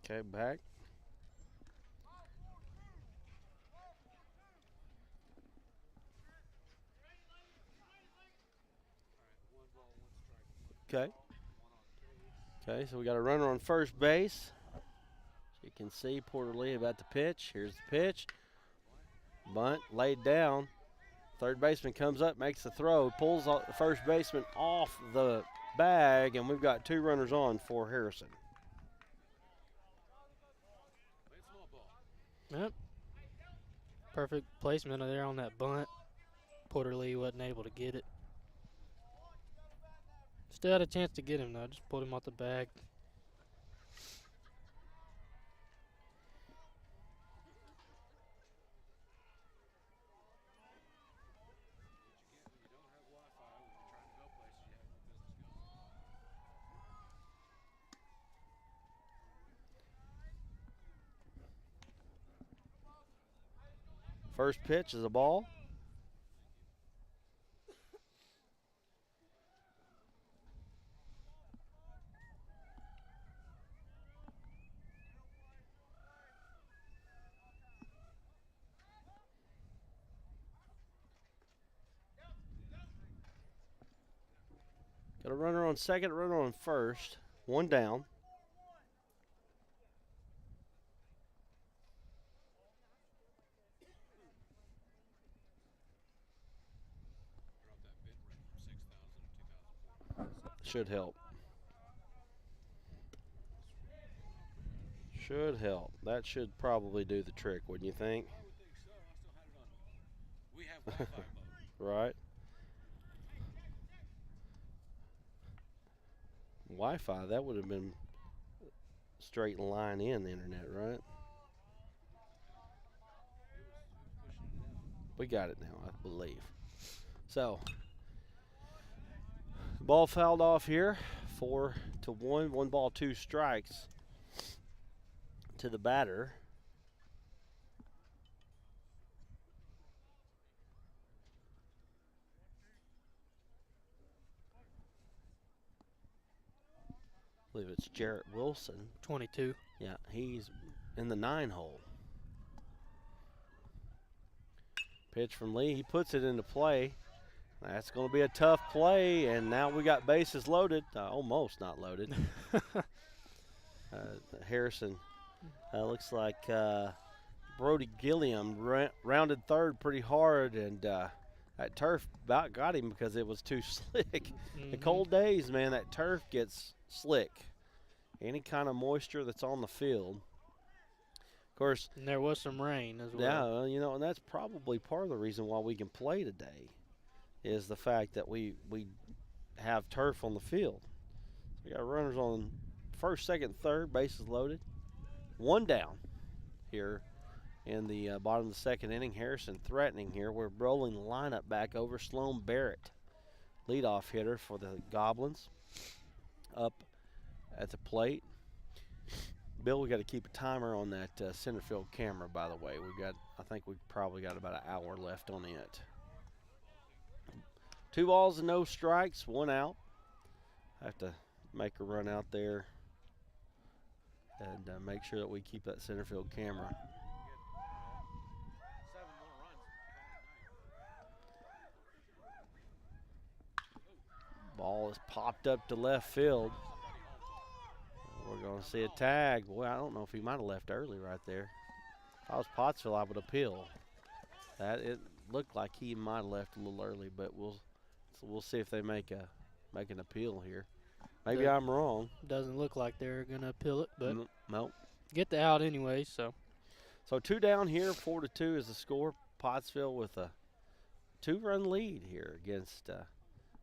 Okay, back. Okay. Okay, so we got a runner on first base. As you can see, Porter Lee about to pitch. Here's the pitch. Bunt laid down. Third baseman comes up, makes the throw, pulls the first baseman off the bag, and we've got 2 runners on for Harrison. Yep. Perfect placement there on that bunt. Porter Lee wasn't able to get it. Still had a chance to get him, though. Just pulled him off the bag. First pitch is a ball. Got a runner on second, runner on first. 1 down. Should help. Should help. That should probably do the trick, wouldn't you think? We have Wi-Fi mode. Right. Wi-Fi, that would have been straight line in the internet, right? We got it now, I believe. So, ball fouled off here, 4-1, 1 ball, 2 strikes to the batter. I believe it's Jarrett Wilson. 22. Yeah, he's in the 9 hole. Pitch from Lee, he puts it into play. That's going to be a tough play, and now we got bases loaded. Almost not loaded. Harrison looks like Brody Gilliam rounded third pretty hard, and that turf about got him because it was too slick. The cold days, man, that turf gets slick. Any kind of moisture that's on the field. Of course. And there was some rain as well. Yeah, you know, and that's probably part of the reason why we can play today is the fact that we have turf on the field. We got runners on first, second, third, bases loaded. 1 down here in the bottom of the second inning. Harrison threatening here. We're rolling the lineup back over. Sloan Barrett, leadoff hitter for the Goblins, up at the plate. Bill, we got to keep a timer on that center field camera, by the way. I think we've probably got about an hour left on it. 2 balls and no strikes, 1 out. Have to make a run out there and make sure that we keep that center field camera. Ball is popped up to left field. We're going to see a tag. Boy, I don't know if he might have left early right there. If I was Pottsville, I would appeal. It looked like he might have left a little early, but we'll see if they make an appeal here. Maybe I'm wrong. Doesn't look like they're going to appeal it, but nope. Get the out anyway, so. So 2 down here, 4-2 is the score. Pottsville with a 2-run lead here against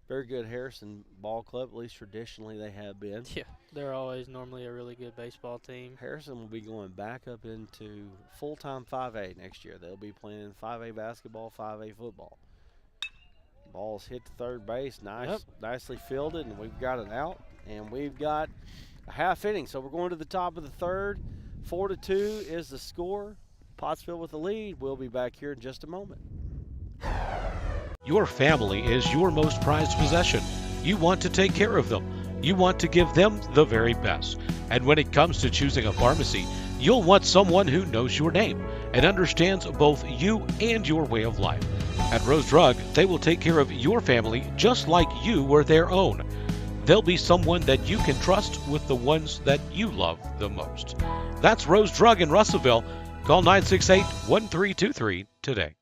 very good Harrison Ball Club. At least traditionally they have been. Yeah, they're always normally a really good baseball team. Harrison will be going back up into full-time 5A next year. They'll be playing 5A basketball, 5A football. Ball's hit to third base. Nicely fielded, and we've got an out. And we've got a half inning. So we're going to the top of the third. 4-2 is the score. Pottsville with the lead. We'll be back here in just a moment. Your family is your most prized possession. You want to take care of them. you want to give them the very best. And when it comes to choosing a pharmacy, you'll want someone who knows your name and understands both you and your way of life. At Rose Drug, they will take care of your family just like you were their own. They'll be someone that you can trust with the ones that you love the most. That's Rose Drug in Russellville. Call 968-1323 today.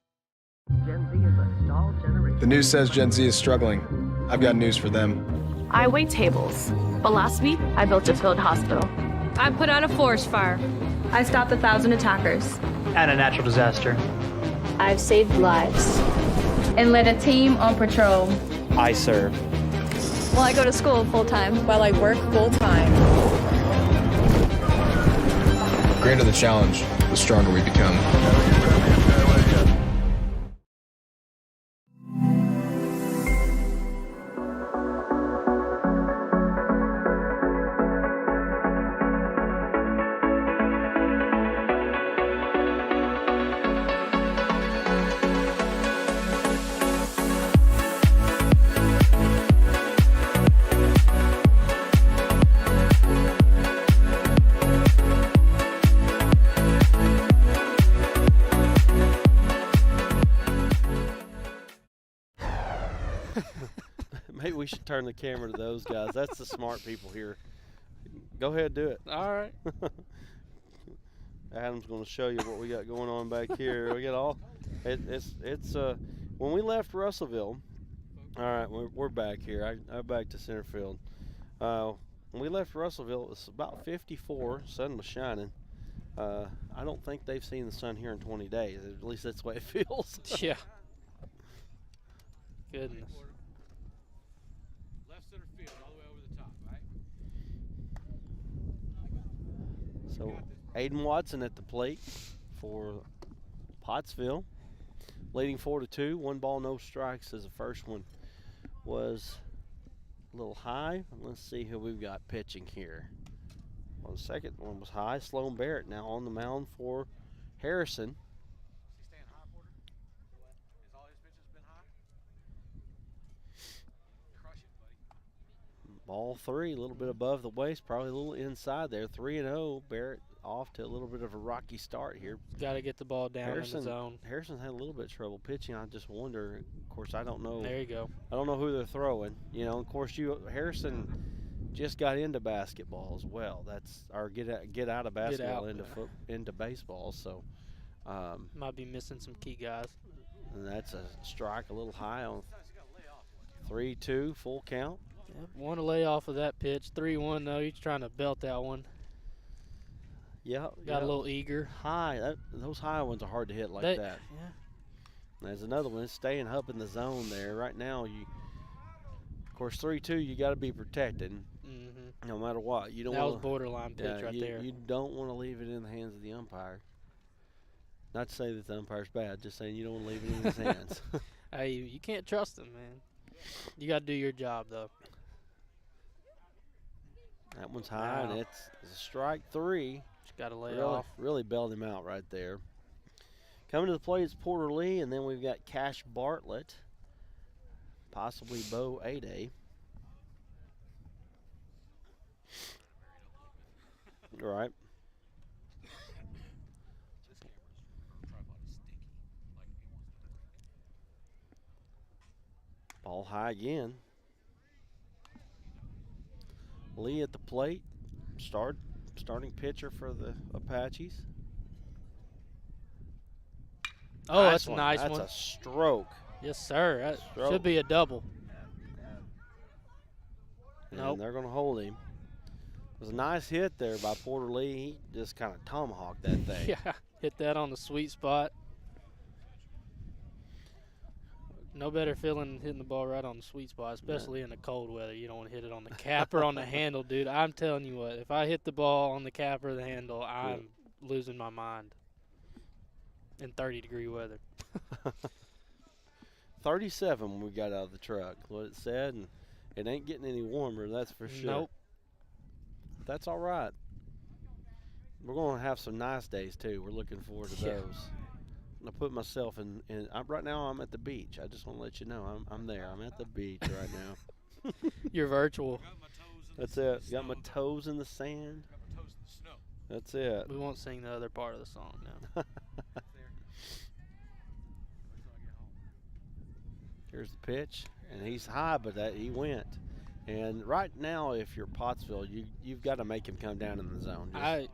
The news says Gen Z is struggling. I've got news for them. I wait tables, but last week I built a field hospital. I put out a forest fire. I stopped 1,000 attackers. And a natural disaster. I've saved lives. And led a team on patrol. I serve. Well, I go to school full-time. While I work full-time. The greater the challenge, the stronger we become. Maybe we should turn the camera to those guys. That's the smart people here. Go ahead, do it. All right. Adam's going to show you what we got going on back here. We got all. It's when we left Russellville. All right, we're back here. I'm back to center field. When we left Russellville, it was about 54. Sun was shining. I don't think they've seen the sun here in 20 days. At least that's the way it feels. Yeah. Goodness. Left center field, all the way over the top, right? So Aiden Watson at the plate for Pottsville, leading 4-2. 1 ball, no strikes as the first one was a little high. Let's see who we've got pitching here. Well, the second one was high. Sloan Barrett now on the mound for Harrison. Is he staying high, Porter? Has all his pitches been high? Crush it, buddy. Ball 3, a little bit above the waist, probably a little inside there. 3-0. Barrett off to a little bit of a rocky start here. Got to get the ball down in the zone. Harrison's had a little bit of trouble pitching. I just wonder. Of course, I don't know. There you go. I don't know who they're throwing. You know, of course, Harrison just got into basketball as well. That's or get out of basketball into baseball. So might be missing some key guys. And that's a strike, a little high on 3-2, full count. Yep, want to lay off of that pitch. 3-1 though. He's trying to belt that one. Yeah, got a little eager. High. Those high ones are hard to hit like that. Yeah. There's another one. It's staying up in the zone there. Right now, of course, 3-2. You got to be protected, no matter what. You don't. That was borderline pitch right there. You don't want to leave it in the hands of the umpire. Not to say that the umpire's bad. Just saying you don't want to leave it in his hands. Hey, you can't trust him, man. You got to do your job though. That one's high, and it's a strike 3. Just got to lay off. Really bailed him out right there. Coming to the plate is Porter Lee, and then we've got Cash Bartlett, possibly Bo Ade. Right. Ball high again. Lee at the plate, starting pitcher for the Apaches. Oh, that's a nice one. That's a stroke. Yes, sir. That should be a double. And they're going to hold him. It was a nice hit there by Porter Lee. He just kind of tomahawked that thing. Yeah, hit that on the sweet spot. No better feeling hitting the ball right on the sweet spot, especially in the cold weather. You don't want to hit it on the cap or on the handle, dude. I'm telling you what, if I hit the ball on the cap or the handle, I'm losing my mind in 30-degree weather. 37 when we got out of the truck, what it said, and it ain't getting any warmer, that's for sure. Nope. That's all right. We're going to have some nice days, too. We're looking forward to those. I put myself in right now I'm at the beach. I just want to let you know I'm there. I'm at the beach right now. You're virtual. That's it. Got my toes in the sand. Got my toes in the snow. That's it. We won't sing the other part of the song now. Here's the pitch, and he's high, but he went. And right now, if you're Pottsville, you've got to make him come down in the zone. I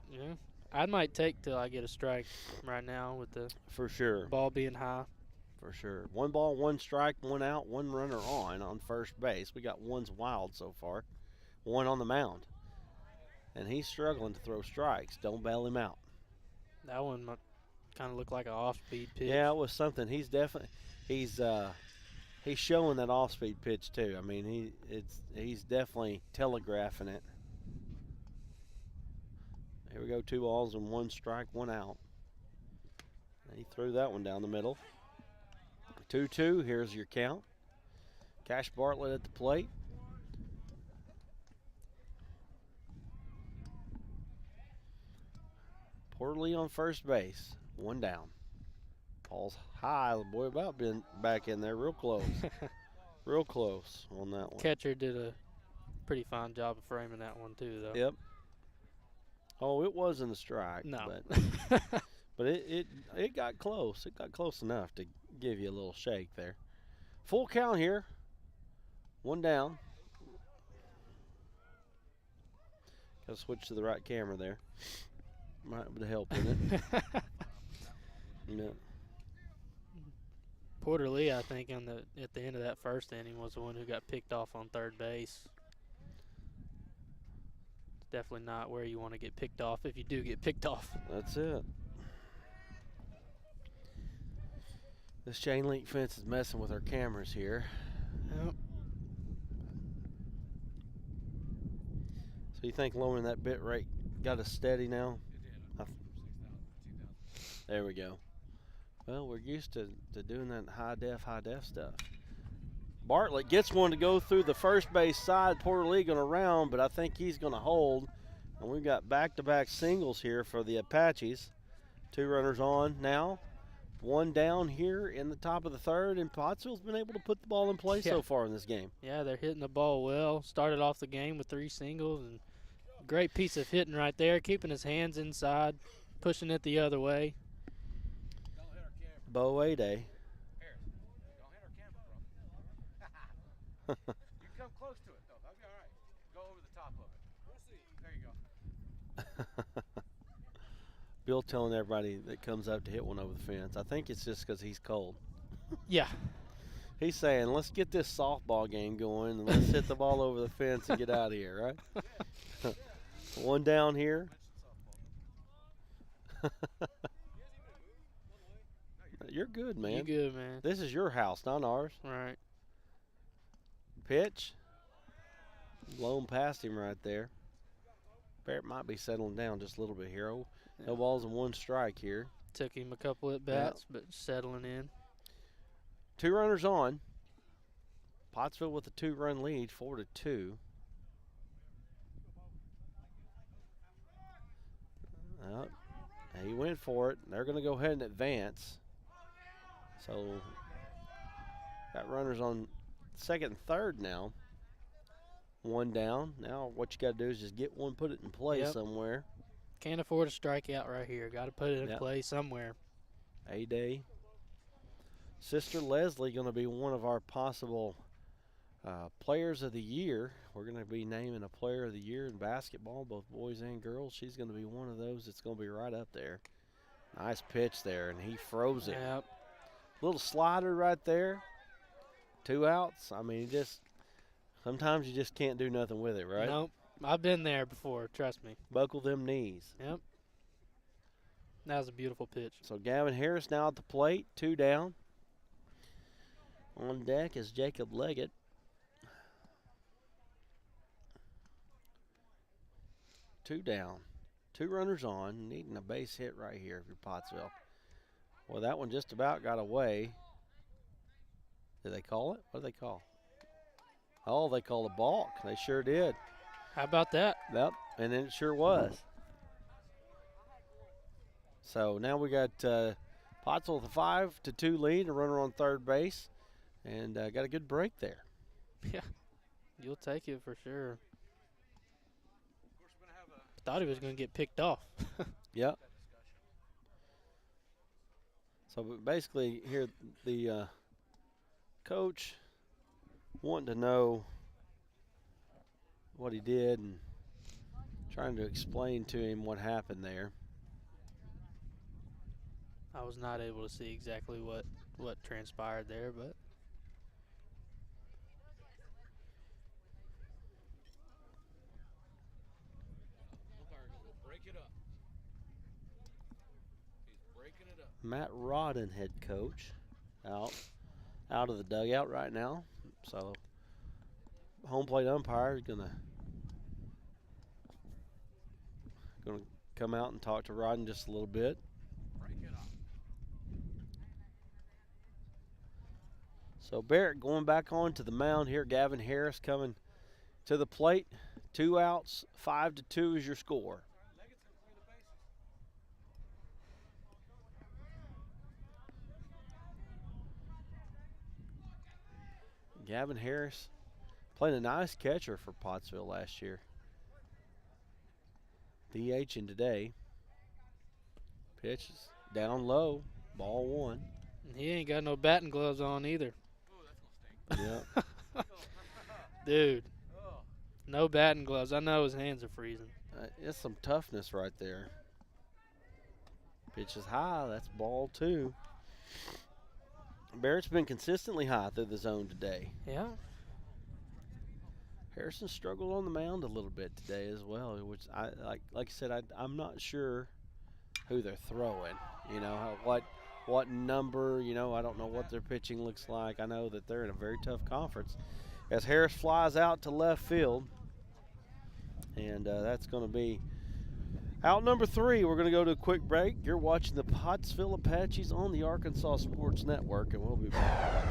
might take till I get a strike right now with the For sure. ball being high. For sure. 1 ball, 1 strike, 1 out, 1 runner on first base. We got 1's wild so far. 1 on the mound. And he's struggling to throw strikes. Don't bail him out. That one kind of looked like an off-speed pitch. Yeah, it was something. He's showing that off-speed pitch too. I mean, he's definitely telegraphing it. Here we go, 2 balls and 1 strike, 1 out. He threw that one down the middle. 2-2, here's your count. Cash Bartlett at the plate. Porterly on first base, 1 down. Ball's high, the boy about been back in there, real close. Real close on that one. Catcher did a pretty fine job of framing that one too, though. Yep. Oh, it wasn't a strike. No. But it got close. It got close enough to give you a little shake there. Full count here. 1 down. Got to switch to the right camera there. Might be help in it. Yeah. Porter Lee, I think, at the end of that first inning was the one who got picked off on third base. It's definitely not where you want to get picked off if you do get picked off. That's it. This chain link fence is messing with our cameras here. Yep. So you think lowering that bit rate got us steady now? It did. 6,000, 2,000. There we go. Well, we're used to doing that high def stuff. Bartlett gets one to go through the first base side. Porter Lee going to round, but I think he's going to hold. And we've got back-to-back singles here for the Apaches. 2 runners on now. 1 down here in the top of the third, and Pottsville's been able to put the ball in play so far in this game. Yeah, they're hitting the ball well. Started off the game with 3 singles, and great piece of hitting right there, keeping his hands inside, pushing it the other way. Don't hit our camera. Bo A-Day. Harris, don't hit our camera, bro. You can come close to it, though. That'll be all right. Go over the top of it. We'll see. There you go. Bill telling everybody that comes up to hit one over the fence. I think it's just because he's cold. Yeah. He's saying, let's get this softball game going and let's hit the ball over the fence and get out of here, right? 1 down here. You're good, man. You good, man. This is your house, not ours. Right. Pitch. Blown past him right there. Barrett might be settling down just a little bit here. No balls and 1 strike here. Took him a couple at bats, but settling in. 2 runners on. Pottsville with a 2-run lead, 4-2. He went for it. They're going to go ahead and advance. So, got runners on second and third now. 1 down. Now what you got to do is just get one, put it in play somewhere. Can't afford a strikeout right here. Got to put it in play somewhere. A-Day. Sister Leslie going to be one of our possible players of the year. We're going to be naming a player of the year in basketball, both boys and girls. She's going to be one of those that's going to be right up there. Nice pitch there, and he froze it. Yep. Little slider right there. 2 outs. I mean, sometimes you just can't do nothing with it, right? Nope. I've been there before, trust me. Buckle them knees. Yep. That was a beautiful pitch. So Gavin Harris now at the plate, 2 down. On deck is Jacob Leggett. Two down. 2 runners on, needing a base hit right here for Pottsville. Well, that one just about got away. Did they call it? What did they call? Oh, they called a balk. They sure did. How about that? Yep, and it sure was. So now we got Pottsville with a 5-2 lead, a runner on third base, and got a good break there. Yeah, you'll take it for sure. thought he was going to get picked off. Yep. So basically here the coach wanting to know what he did and trying to explain to him what happened there. I was not able to see exactly what transpired there, but Matt Rodden, head coach, out of the dugout right now. So home plate umpire is gonna come out and talk to Rodden just a little bit. So Barrett going back onto the mound here. Gavin Harris coming to the plate. 2 outs, 5-2 is your score. Gavin Harris playing a nice catcher for Pottsville last year. DHing today. Pitch is down low, ball 1. he ain't got no batting gloves on either. Yep. Dude, no batting gloves. I know his hands are freezing. It's some toughness right there. Pitch is high, that's ball 2. Barrett's been consistently high through the zone today. Yeah. Harrison struggled on the mound a little bit today as well, which like I said, I'm not sure who they're throwing. You know, what number, you know, I don't know what their pitching looks like. I know that they're in a very tough conference. As Harris flies out to left field, and that's going to be out number 3. We're going to go to a quick break. You're watching the Pottsville Apaches on the Arkansas Sports Network, and we'll be back.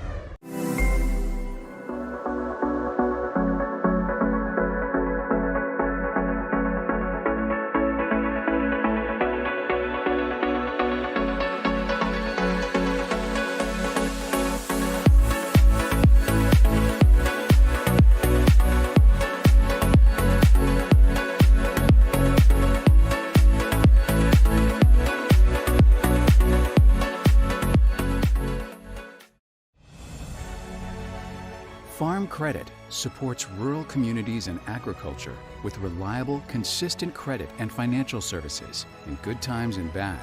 Farm Credit supports rural communities and agriculture with reliable, consistent credit and financial services in good times and bad.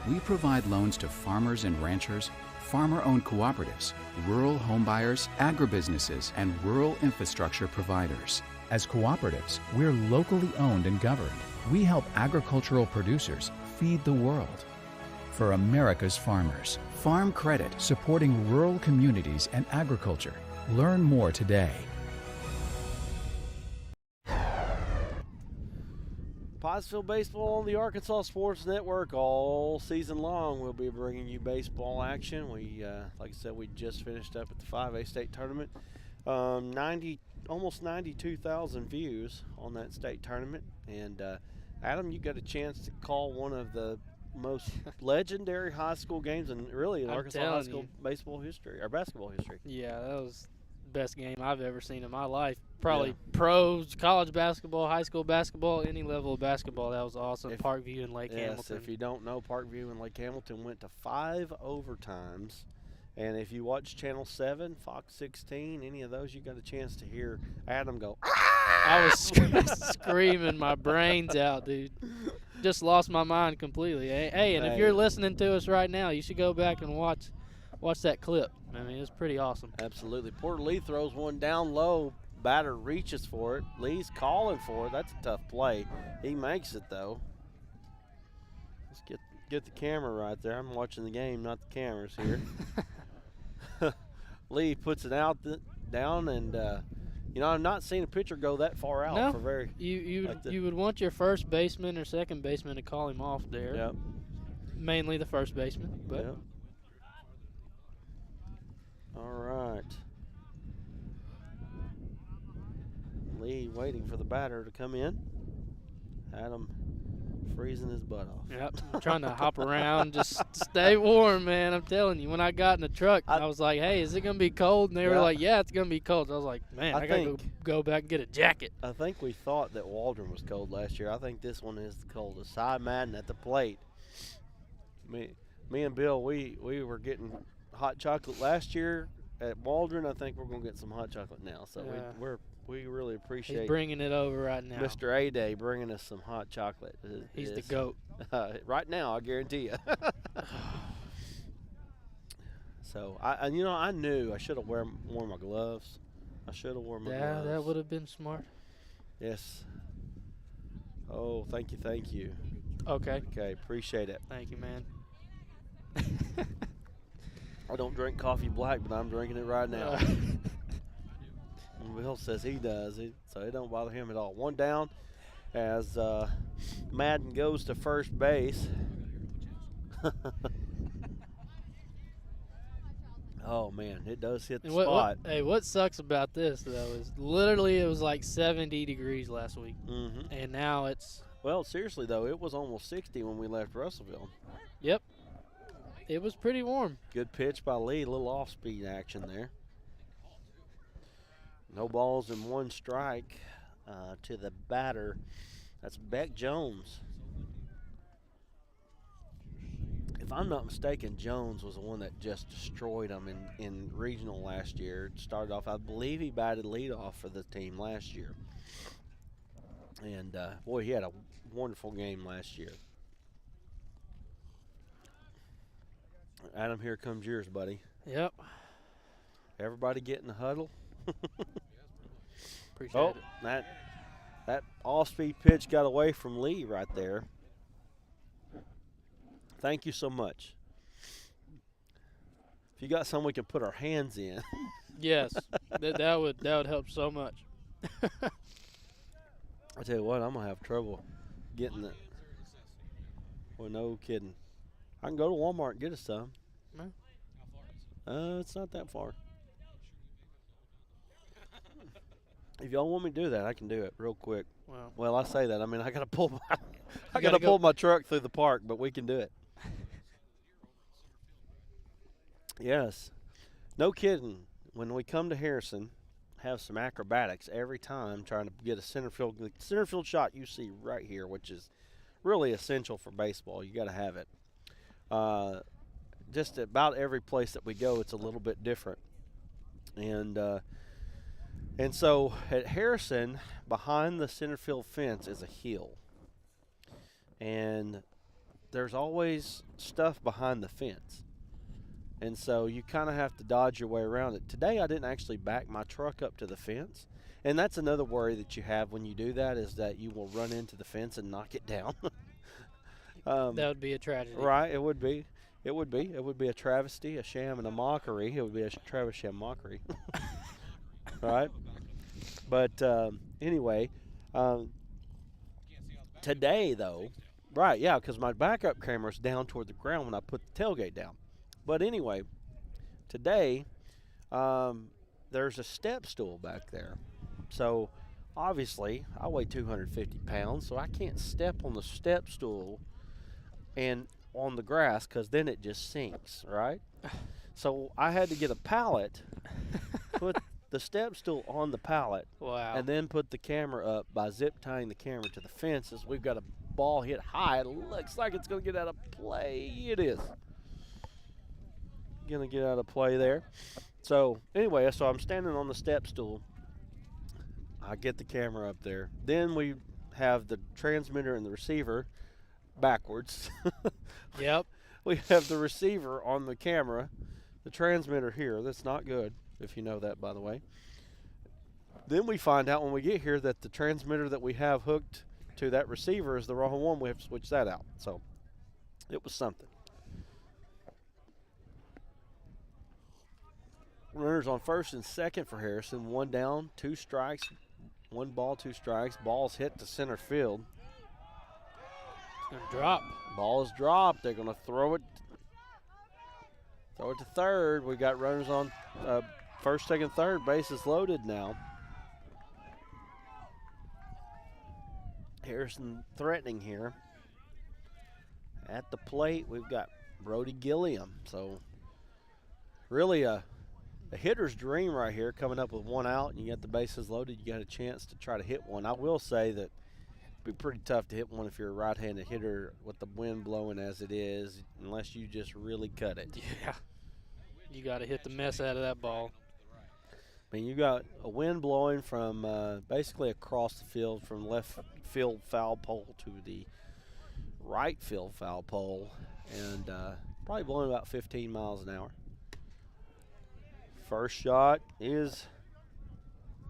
We provide loans to farmers and ranchers, farmer-owned cooperatives, rural homebuyers, agribusinesses, and rural infrastructure providers. As cooperatives, we're locally owned and governed. We help agricultural producers feed the world. For America's farmers, Farm Credit, supporting rural communities and agriculture. Learn more today. Pottsville Baseball on the Arkansas Sports Network all season long. We'll be bringing you baseball action. We, like I said, we just finished up at the 5A state tournament. Almost 92,000 views on that state tournament. And Adam, you got a chance to call one of the most legendary high school games and really in Arkansas high school baseball history or basketball history. Yeah, that was the best game I've ever seen in my life. Probably pros, college basketball, high school basketball, any level of basketball. That was awesome. Parkview and Lake Hamilton. If you don't know, Parkview and Lake Hamilton went to 5 overtimes. And if you watch Channel 7, Fox 16, any of those, you got a chance to hear Adam go, I was screaming my brains out, dude. Just lost my mind completely. Hey, and if you're listening to us right now, you should go back and watch that clip. I mean, it's pretty awesome. Absolutely. Porter Lee throws one down low. Batter reaches for it. Lee's calling for it. That's a tough play. He makes it, though. Let's get the camera right there. I'm watching the game, not the cameras here. Lee puts it out down, and you know, I've not seen a pitcher go that far out. No, for very. You would want your first baseman or second baseman to call him off there. Yep. Mainly the first baseman, but. Yep. All right. Lee waiting for the batter to come in. Adam freezing his butt off. Yep, I'm trying to hop around, just stay warm, man. I'm telling you, when I got in the truck, I was like, hey, is it going to be cold? And they were like, yeah, it's going to be cold. So I was like, man, I got to go back and get a jacket. I think we thought that Waldron was cold last year. I think this one is the coldest. Cy Madden at the plate. Me and Bill, we were getting hot chocolate last year at Waldron. I think we're going to get some hot chocolate now. So we really appreciate He's bringing it over right now. Mr. A-Day bringing us some hot chocolate. He's the GOAT. Right now, I guarantee you. So, I knew I should have worn my gloves. I should have worn my gloves. Yeah, that would have been smart. Yes. Oh, thank you. Okay. Okay, appreciate it. Thank you, man. I don't drink coffee black, but I'm drinking it right now. Will says he does, so it don't bother him at all. One down as Madden goes to first base. Oh, man, it does hit the spot. What sucks about this, though, is literally it was like 70 degrees last week, and now it's... Well, seriously, though, it was almost 60 when we left Russellville. Yep. It was pretty warm. Good pitch by Lee, a little off-speed action there. No balls and one strike to the batter. That's Beck Jones. If I'm not mistaken, Jones was the one that just destroyed them in regional last year. Started off, I believe he batted leadoff for the team last year. And, boy, he had a wonderful game last year. Adam, here comes yours, buddy. Yep. Everybody get in the huddle. Appreciate it. That off-speed pitch got away from Lee right there. Thank you so much. If you got something we can put our hands in. Yes, that would help so much. I tell you what, I'm gonna have trouble getting it. Well, no kidding. I can go to Walmart and get us some. No. It's not that far. If y'all want me to do that, I can do it real quick. Wow. Well, I say that. I mean, I gotta pull my truck through the park, but we can do it. Yes. No kidding. When we come to Harrison, have some acrobatics every time trying to get a center field shot you see right here, which is really essential for baseball. You got to have it. Just about every place that we go, it's a little bit different. And so at Harrison, behind the center field fence is a hill. And there's always stuff behind the fence. And so you kind of have to dodge your way around it. Today I didn't actually back my truck up to the fence. And that's another worry that you have when you do that, is that you will run into the fence and knock it down. That would be a tragedy. Right, it would be. It would be. It would be a travesty, a sham, and a mockery. It would be a Travis sham mockery. Right? But anyway, today, though, right, yeah, because my backup camera's down toward the ground when I put the tailgate down. But anyway, today, there's a step stool back there. So, obviously, I weigh 250 pounds, so I can't step on the step stool and on the grass, because then it just sinks, right? So I had to get a pallet, put the step stool on the pallet, wow, and then put the camera up by zip tying the camera to the fences. We've got a ball hit high. It looks like it's going to get out of play. It is going to get out of play there. So anyway, so I'm standing on the step stool. I get the camera up there. Then we have the transmitter and the receiver backwards. Yep. We have the receiver on the camera, the transmitter here. That's not good, if you know that, by the way. Then we find out when we get here that the transmitter that we have hooked to that receiver is the wrong one. We have to switch that out. So it was something. Runners on first and second for Harrison. One down, 2 strikes. 1 ball, 2 strikes. Ball's hit to center field. It's going to drop. Ball is dropped. They're going to throw it to third. We got runners on first, second, third. Bases loaded now. Harrison threatening here. At the plate, we've got Brody Gilliam. So really a hitter's dream right here, coming up with one out and you got the bases loaded. You got a chance to try to hit one. I will say that it'd be pretty tough to hit one if you're a right-handed hitter with the wind blowing as it is, unless you just really cut it. Yeah. You got to hit the mess out of that ball. I mean, you got a wind blowing from basically across the field, from left field foul pole to the right field foul pole, and probably blowing about 15 miles an hour. First shot is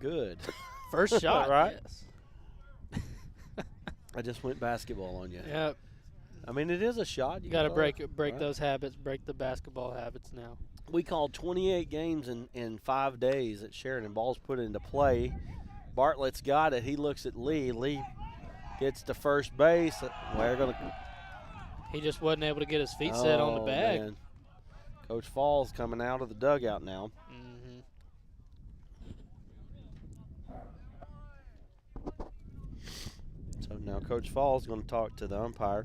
good. First shot, right? Yes. I just went basketball on you. Yep. I mean, it is a shot. You got to break right? those habits, break the basketball habits now. We called 28 games in 5 days at Sheridan. Ball's put into play. Bartlett's got it. He looks at Lee. Lee gets to first base. He just wasn't able to get his feet set on the bag. Man. Coach Falls coming out of the dugout now. So now Coach Falls is going to talk to the umpire.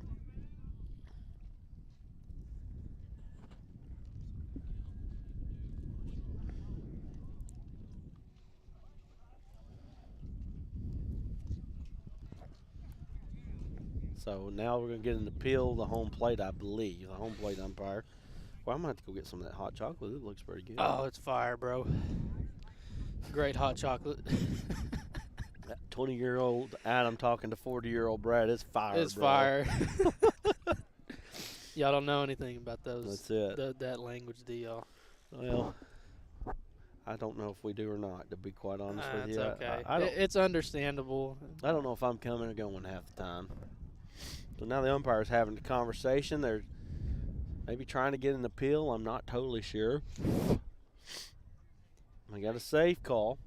So now we're going to get an appeal, the home plate, I believe, the home plate umpire. Well, I'm going to have to go get some of that hot chocolate. It looks pretty good. Oh, it's fire, bro. Great hot chocolate. That 20-year-old Adam talking to 40-year-old Brad is fire, It's bro. fire. Y'all don't know anything about those. That's it. That language, do y'all? Well, I don't know if we do or not, to be quite honest with It's you. okay. It's understandable. I don't know if I'm coming or going half the time. So now the umpire's having the conversation. They're maybe trying to get an appeal. I'm not totally sure. I got a safe call.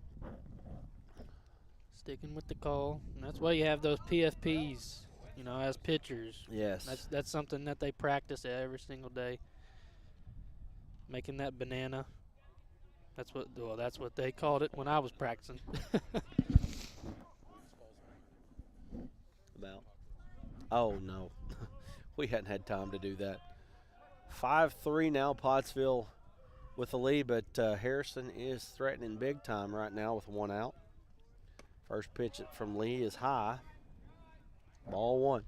Sticking with the call. And that's why you have those PFPs, as pitchers. Yes. That's something that they practice every single day. Making that banana. That's what they called it when I was practicing. Oh, no. We hadn't had time to do that. 5-3 now, Pottsville with the lead, but Harrison is threatening big time right now with one out. First pitch from Lee is high. Ball one.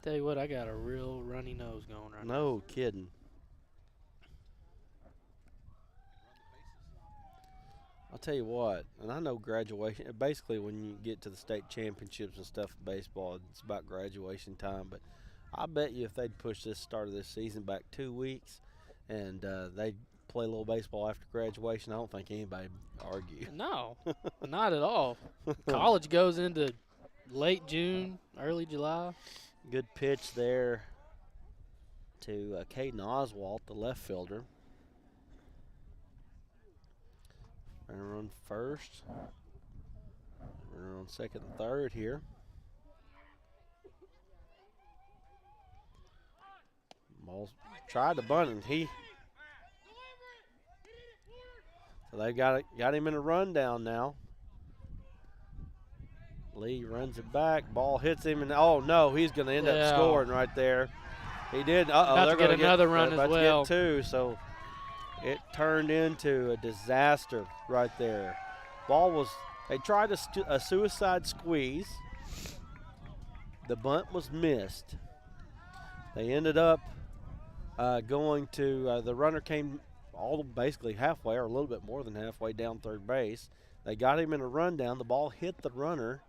Tell you what, I got a real runny nose going right now. No kidding. I'll tell you what, and I know graduation, basically when you get to the state championships and stuff in baseball, it's about graduation time, but I bet you if they'd push this start of this season back 2 weeks and they'd play a little baseball after graduation, I don't think anybody would argue. No, not at all. College goes into late June, early July. Good pitch there to Caden Oswalt, the left fielder. Runner on first. Runner on second and third here. Ball's tried to bunt him. So they got him in a rundown now. Lee runs it back. Ball hits him, and oh no, he's going to end up scoring right there. He did. They're going to get another run as well. To get two, so it turned into a disaster right there. They tried a suicide squeeze. The bunt was missed. They ended up going to, the runner came basically halfway or a little bit more than halfway down third base. They got him in a rundown. The ball hit the runner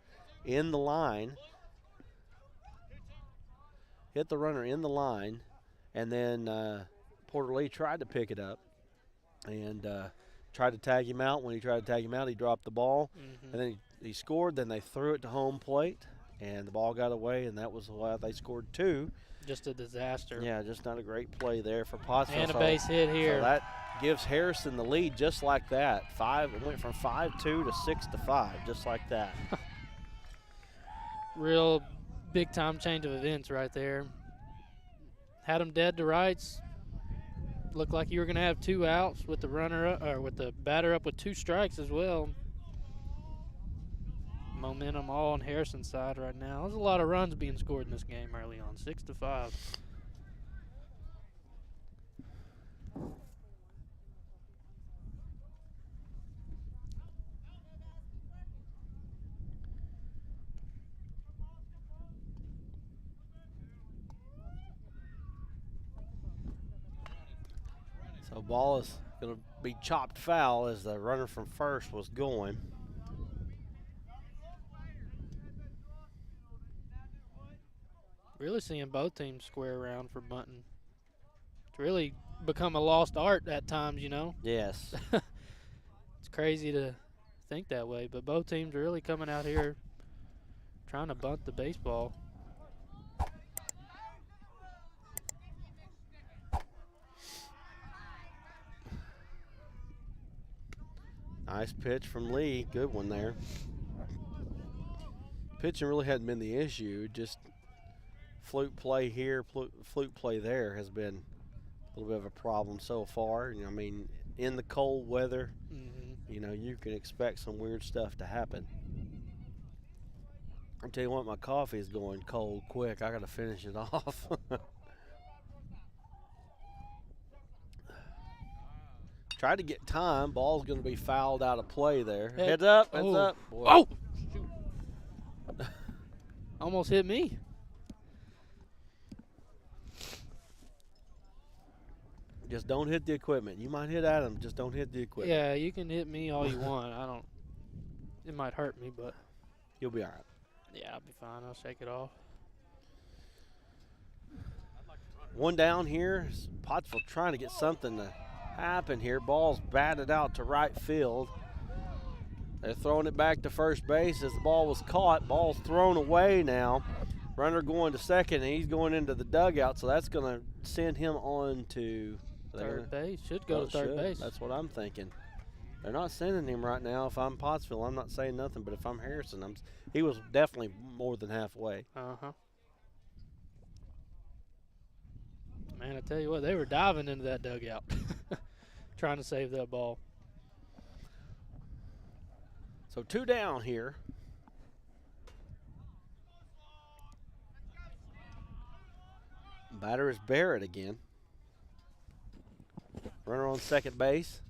in the line. And then Porter Lee tried to pick it up and tried to tag him out. When he tried to tag him out, he dropped the ball. And then he scored. Then they threw it to home plate, and the ball got away, and that was why they scored two. Just a disaster. Yeah, just not a great play there for Pottsville. And a base hit here. So that gives Harrison the lead just like that. It went from 5-2 to 6-5, just like that. Real big-time change of events right there. Had them dead to rights. Looked like you were going to have 2 outs with the runner up, or with the batter up with 2 strikes as well. momentum all on Harrison's side right now. There's a lot of runs being scored in this game early on, 6-5. So ball is going to be chopped foul as the runner from first was going. Really seeing both teams square around for bunting. It's really become a lost art at times, you know. Yes. It's crazy to think that way, but both teams are really coming out here trying to bunt the baseball. Nice pitch from Lee. Good one there. Pitching really hadn't been the issue. Just fluke play here, fluke play there has been a little bit of a problem so far. I mean, in the cold weather, you know, you can expect some weird stuff to happen. I'll tell you what, my coffee is going cold quick. I got to finish it off. Tried to get time. Ball's going to be fouled out of play there. Heads up, heads up. Boy. Oh! Shoot. Almost hit me. Just don't hit the equipment. You might hit Adam, just don't hit the equipment. Yeah, you can hit me all you want. It might hurt me, but. You'll be all right. Yeah, I'll be fine. I'll shake it off. One down here. Pottsville trying to get something to happen here. Ball's batted out to right field. They're throwing it back to first base as the ball was caught. Ball's thrown away now. Runner going to second, and he's going into the dugout, so that's going to send him on to third base. Should go to third base. That's what I'm thinking. They're not sending him right now. If I'm Pottsville, I'm not saying nothing, but if I'm Harrison, he was definitely more than halfway. Uh-huh. Man, I tell you what, they were diving into that dugout trying to save that ball. So 2 down here. Batter is Barrett again. Runner on second base.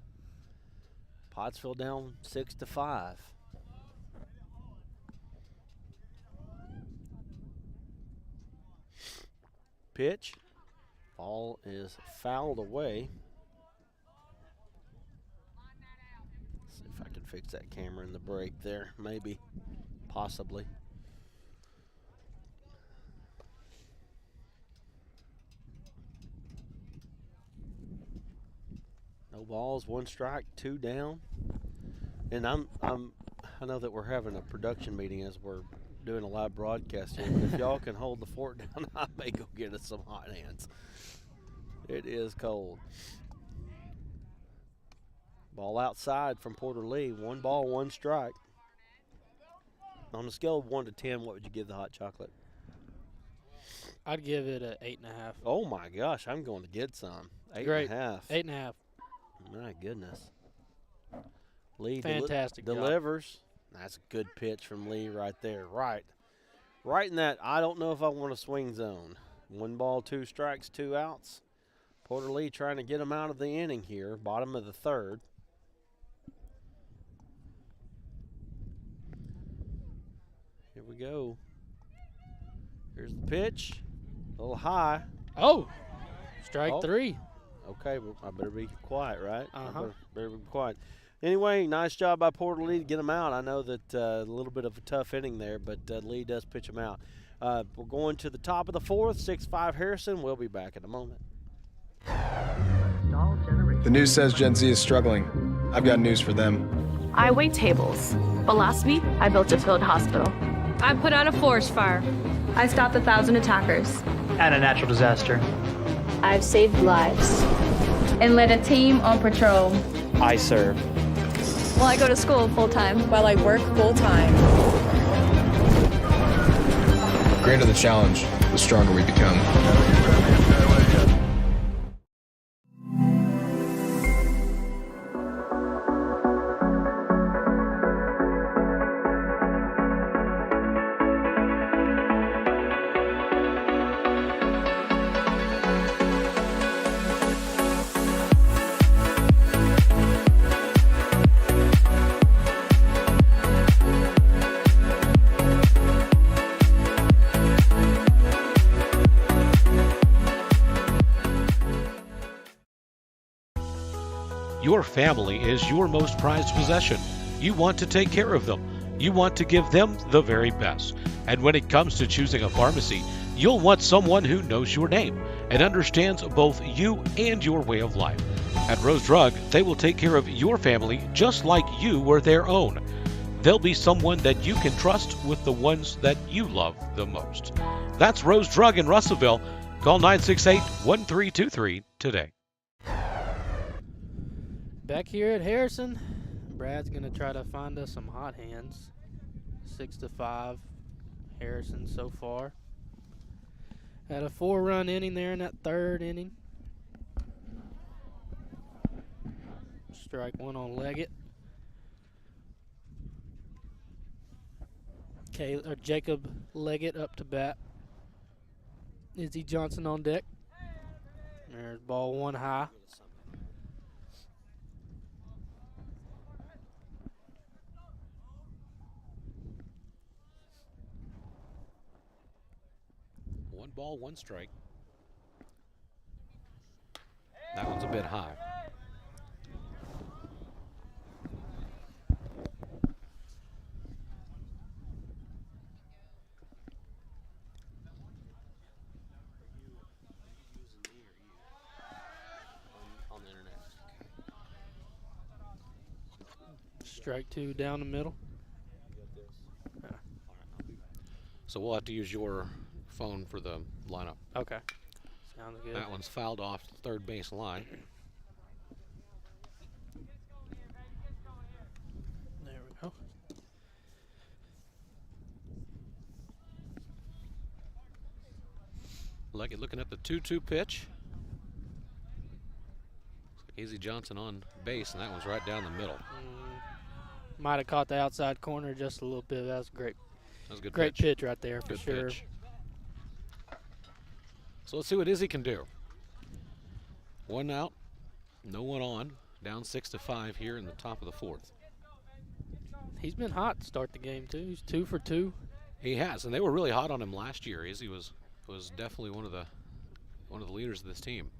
Pottsville down 6-5. Pitch. Ball is fouled away. Let's see if I can fix that camera in the break there. Maybe. Possibly. No balls, 1 strike, 2 down. And I know that we're having a production meeting as we're doing a live broadcast here, but if y'all can hold the fort down, I may go get us some hot hands. It is cold. Ball outside from Porter Lee. 1 ball, 1 strike. On a scale of 1 to 10, what would you give the hot chocolate? I'd give it a 8.5. Oh my gosh, I'm going to get some. 8.5. Great. 8.5. My goodness. Lee Fantastic delivers. That's a good pitch from Lee right there. Right in that, I don't know if I want a swing zone. 1 ball, 2 strikes, 2 outs. Porter Lee trying to get him out of the inning here, bottom of the 3rd. Here we go. Here's the pitch. A little high. Oh, strike 3. Okay, well, I better be quiet, right? Uh-huh. Better be quiet. Anyway, nice job by Porter Lee to get him out. I know that a little bit of a tough inning there, but Lee does pitch him out. We're going to the top of the 4th, 6-5 Harrison. We'll be back in a moment. The news says Gen Z is struggling. I've got news for them. I wait tables, but last week I built a field hospital. I put out a forest fire. I stopped 1,000 attackers. And a natural disaster. I've saved lives. And led a team on patrol. I serve. Well, I go to school full-time. While I work full-time. The greater the challenge, the stronger we become. Your family is your most prized possession. You want to take care of them. You want to give them the very best. And when it comes to choosing a pharmacy, you'll want someone who knows your name and understands both you and your way of life. At Rose Drug, they will take care of your family just like you were their own. They'll be someone that you can trust with the ones that you love the most. That's Rose Drug in Russellville. Call 968-1323 today. Back here at Harrison, Brad's going to try to find us some hot hands. 6-5 Harrison so far. Had a 4-run inning there in that third inning. Strike one on Leggett. Jacob Leggett up to bat. Izzy Johnson on deck. There's ball one high. One ball, one strike. That one's a bit high. Strike two down the middle. So we'll have to use your phone for the lineup. Okay. Sounds good. That one's fouled off the third base line. There we go. Leggett looking at the 2-2 pitch. Izzy Johnson on base, and that one's right down the middle. Might have caught the outside corner just a little bit. That was great. That was a good great pitch right there for good sure. Pitch. So let's see what Izzy can do. One out, no one on. Down 6-5 here in the top of the fourth. He's been hot to start the game too. He's 2 for 2. He has, and they were really hot on him last year. Izzy was definitely one of the leaders of this team.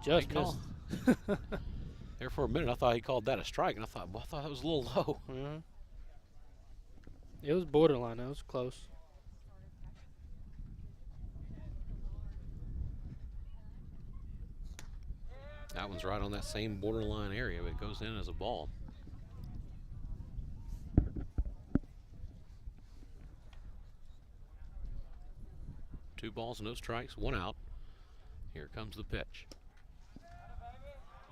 Just missed. There for a minute, I thought he called that a strike, and I thought that was a little low. It was borderline. That was close. That one's right on that same borderline area, but it goes in as a ball. Two balls, no strikes, one out. Here comes the pitch.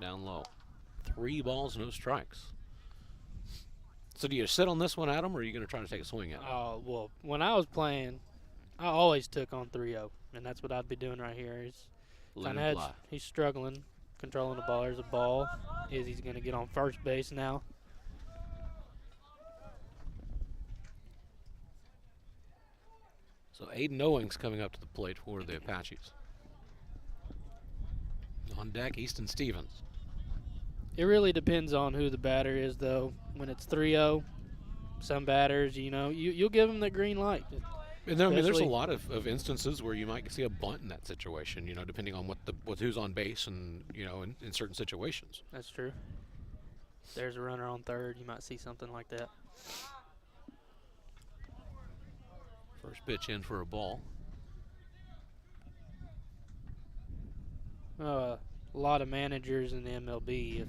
Down low. 3 balls, no strikes. So do you sit on this one, Adam, or are you going to try to take a swing at it? Oh, well, when I was playing, I always took on 3-0, and that's what I'd be doing right here. He's struggling, controlling the ball. There's a ball. Izzy's going to get on first base now. So Aiden Owings coming up to the plate for the Apaches. On deck, Easton Stevens. It really depends on who the batter is, though. When it's 3-0, some batters, you'll give them the green light. And then, there's a lot of instances where you might see a bunt in that situation, depending on who's on base and, in certain situations. That's true. If there's a runner on third, you might see something like that. First pitch in for a ball. A lot of managers in the MLB, if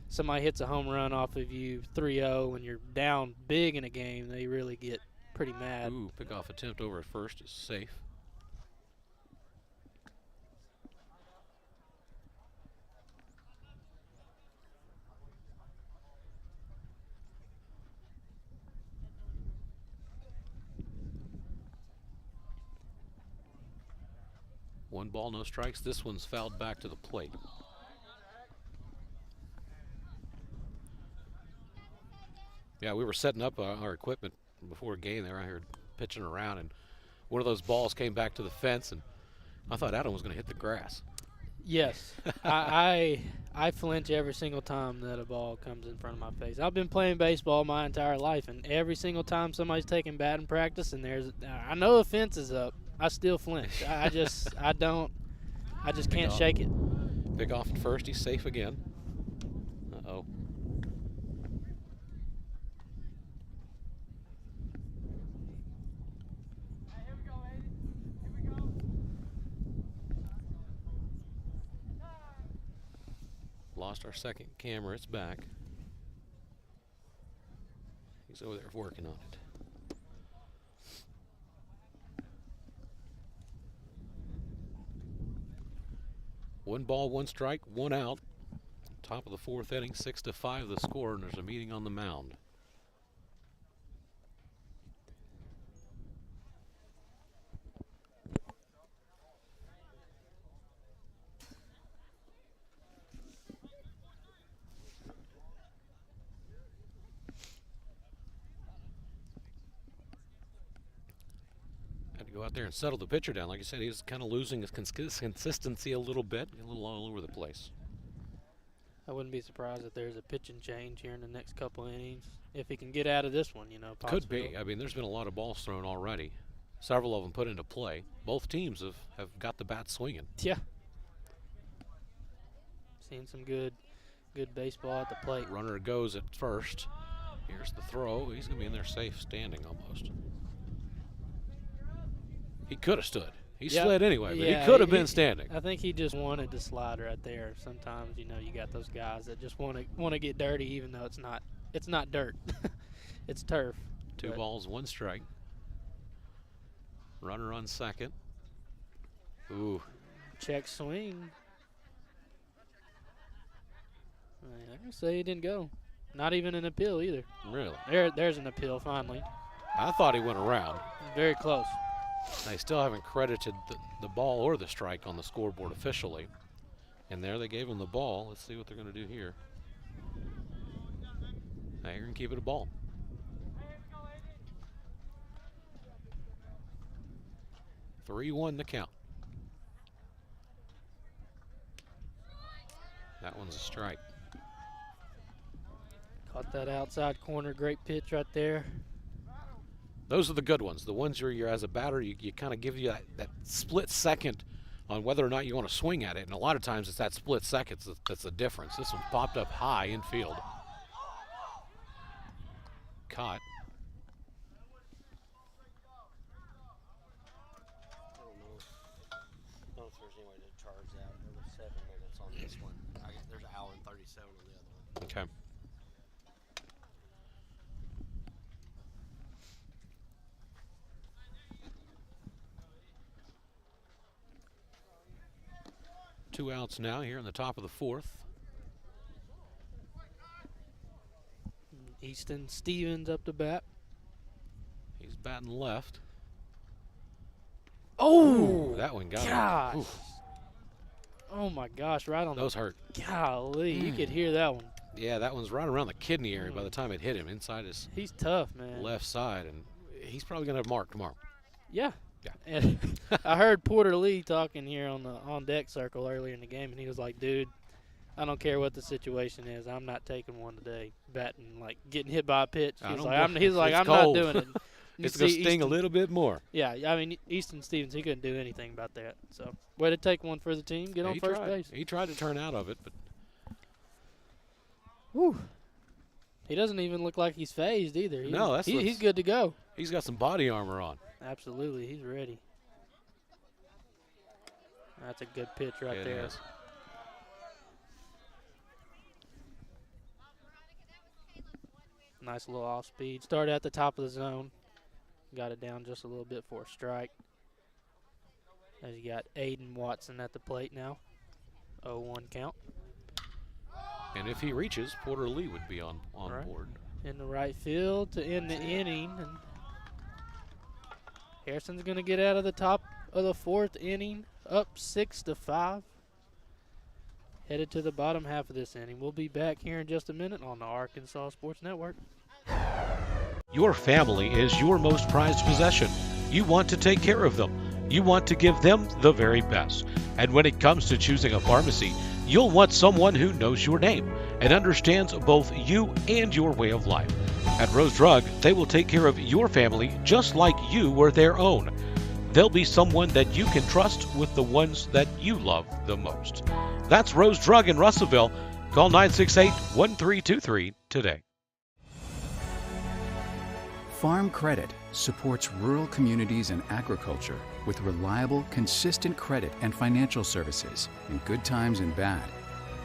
somebody hits a home run off of you 3-0 and you're down big in a game, they really get pretty mad. Ooh, pickoff attempt over at first is safe. One ball, no strikes. This one's fouled back to the plate. Yeah, we were setting up our equipment before a game. They were out here pitching around, and one of those balls came back to the fence, and I thought Adam was going to hit the grass. Yes. I flinch every single time that a ball comes in front of my face. I've been playing baseball my entire life, and every single time somebody's taking batting practice and I know the fence is up, I still flinch. I I just can't shake it. Pick off at first. He's safe again. Uh-oh. Lost our second camera. It's back. He's over there working on it. One ball, one strike, one out. Top of the fourth inning, 6-5 the score, and there's a meeting on the mound. Go out there and settle the pitcher down. Like you said, he was kind of losing his consistency a little bit, a little all over the place. I wouldn't be surprised if there's a pitching change here in the next couple innings. If he can get out of this one, you know. Could be. I mean, there's been a lot of balls thrown already. Several of them put into play. Both teams have got the bat swinging. Yeah. Seen some good baseball at the plate. Runner goes at first. Here's the throw. He's going to be in there safe, standing almost. He could have stood. He slid anyway, but he could have been standing. I think he just wanted to slide right there. Sometimes, you know, you got those guys that just want to get dirty, even though it's not dirt. It's turf. Two balls, one strike. Runner on second. Ooh. Check swing. I'm gonna say he didn't go. Not even an appeal either. Really? There's an appeal finally. I thought he went around. Very close. They still haven't credited the ball or the strike on the scoreboard officially. And there they gave him the ball. Let's see what they're going to do here. Now you're going to keep it a ball. Hey, 3-1 the count. That one's a strike. Caught that outside corner. Great pitch right there. Those are the good ones. The ones where you're, as a batter, you kind of give you that split second on whether or not you want to swing at it. And a lot of times it's that split second that's the difference. This one popped up high in field. Caught. I don't know if there's any way to charge that. There was 7 minutes on this one. There's an hour and 37 on the other one. Okay. Two outs now here in the top of the fourth. Easton Stevens up to bat. He's batting left. Oh! That one got gosh. him. Oh my gosh, right on those hurt. Golly, you could hear that one. Yeah, that one's right around the kidney area by the time it hit him, inside his He's tough, man. left side, and he's probably going to have Mark tomorrow. Yeah. Yeah. And I heard Porter Lee talking here on the on-deck circle earlier in the game, and he was like, dude, I don't care what the situation is. I'm not taking one today, batting, like getting hit by a pitch. He's like, I'm not doing it. It's going to sting a little bit more. Yeah, I mean, Easton Stevens, he couldn't do anything about that. So, way to take one for the team, get on first base. He tried to turn out of it, but. Whew. He doesn't even look like he's phased either. He's good to go. He's got some body armor on. Absolutely, he's ready. That's a good pitch right there. Is. Nice little off speed. Started at the top of the zone. Got it down just a little bit for a strike. As you got Aiden Watson at the plate now. 0-1 count. And if he reaches, Porter Lee would be on board. In the right field to end the inning. And Harrison's going to get out of the top of the fourth inning, up 6-5. Headed to the bottom half of this inning. We'll be back here in just a minute on the Arkansas Sports Network. Your family is your most prized possession. You want to take care of them. You want to give them the very best. And when it comes to choosing a pharmacy, you'll want someone who knows your name and understands both you and your way of life. At Rose Drug, they will take care of your family just like you were their own. they'll be someone that you can trust with the ones that you love the most. That's Rose Drug in Russellville. Call 968-1323 today. Farm Credit supports rural communities and agriculture with reliable, consistent credit and financial services in good times and bad.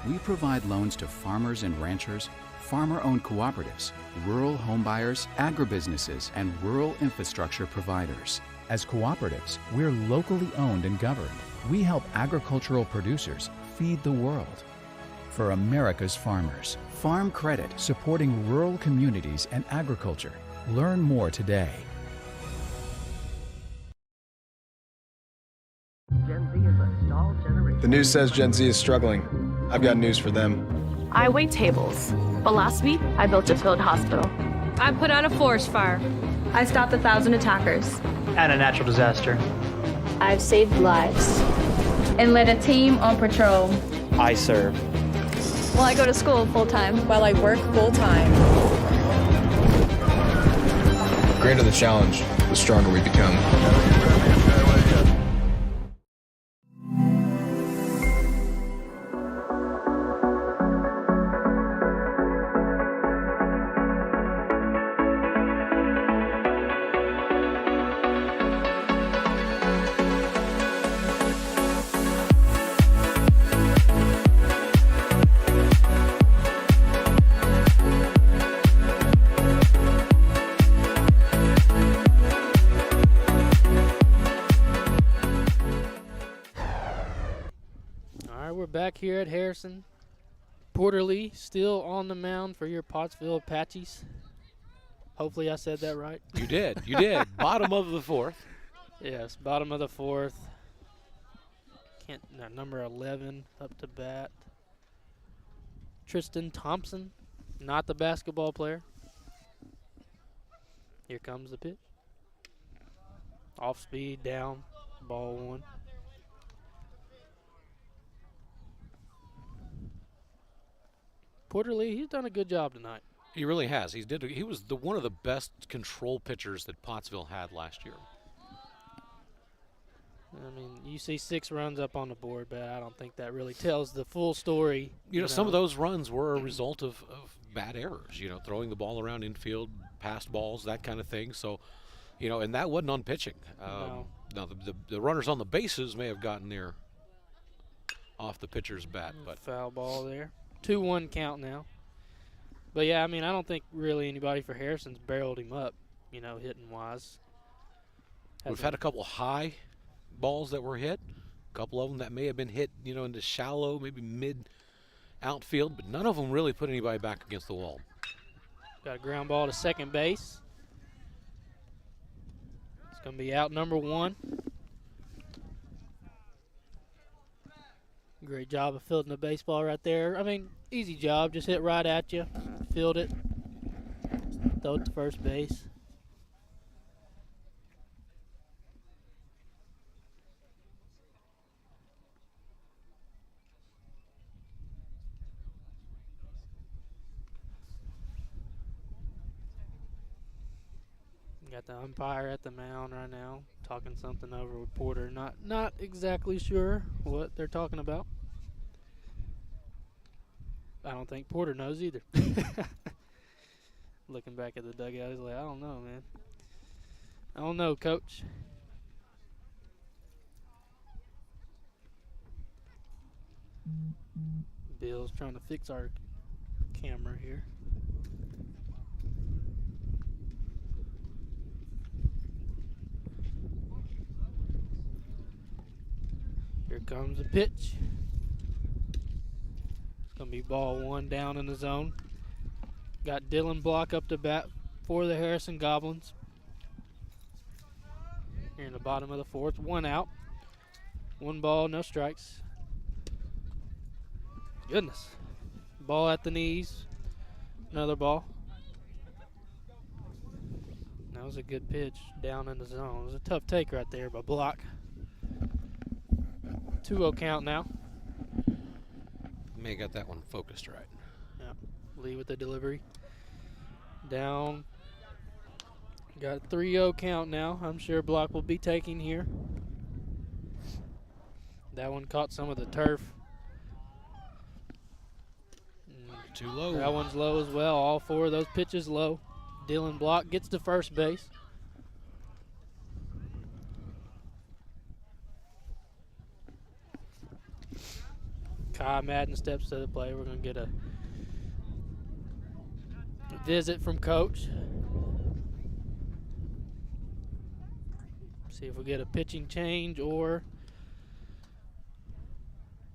We provide loans to farmers and ranchers, farmer-owned cooperatives, rural homebuyers, agribusinesses, and rural infrastructure providers. As cooperatives, we're locally owned and governed. We help agricultural producers feed the world. For America's farmers, Farm Credit. supporting rural communities and agriculture. Learn more today. The news says Gen Z is struggling. I've got news for them. I wait tables, but last week I built a field hospital. I put out a forest fire. I stopped 1,000 attackers. And a natural disaster. I've saved lives. And led a team on patrol. I serve. Well, I go to school full time. While I work full time. The greater the challenge, the stronger we become. We're back here at Harrison. Porter Lee still on the mound for your Pottsville Apaches. Hopefully I said that right. You did. You did. Bottom of the fourth. Yes, bottom of the fourth. Number 11 up to bat. Tristan Thompson, not the basketball player. Here comes the pitch. Off speed, down, ball one. Porter Lee, he's done a good job tonight. He really has. He was one of the best control pitchers that Pottsville had last year. I mean, you see 6 runs up on the board, but I don't think that really tells the full story. You know, some of those runs were a result of bad errors, throwing the ball around infield, past balls, that kind of thing. So, and that wasn't on pitching. No. Now, the runners on the bases may have gotten there off the pitcher's bat. But foul ball there. 2-1 count now. But, yeah, I mean, I don't think really anybody for Harrison's barreled him up, hitting-wise. We've had a couple high balls that were hit, a couple of them that may have been hit, into shallow, maybe mid-outfield, but none of them really put anybody back against the wall. Got a ground ball to second base. It's going to be out number 1. Great job of fielding the baseball right there. I mean, easy job. Just hit right at you. Field it. Throw it to first base. Got the umpire at the mound right now, talking something over with Porter. Not exactly sure what they're talking about. I don't think Porter knows either. Looking back at the dugout, he's like, I don't know, man. I don't know, coach. Bill's trying to fix our camera here. Here comes the pitch. It's going to be ball 1 down in the zone. Got Dylan Block up to bat for the Harrison Goblins. Here in the bottom of the fourth. 1 out. 1 ball, no strikes. Goodness. Ball at the knees. Another ball. That was a good pitch down in the zone. It was a tough take right there by Block. 2-0 count now. May have got that one focused right. Yeah. Lee with the delivery. Down. Got a 3-0 count now. I'm sure Block will be taking here. That one caught some of the turf. Too low. That one's low as well. All 4 of those pitches low. Dylan Block gets to first base. Kai Madden steps to the plate. We're going to get a visit from Coach. See if we get a pitching change or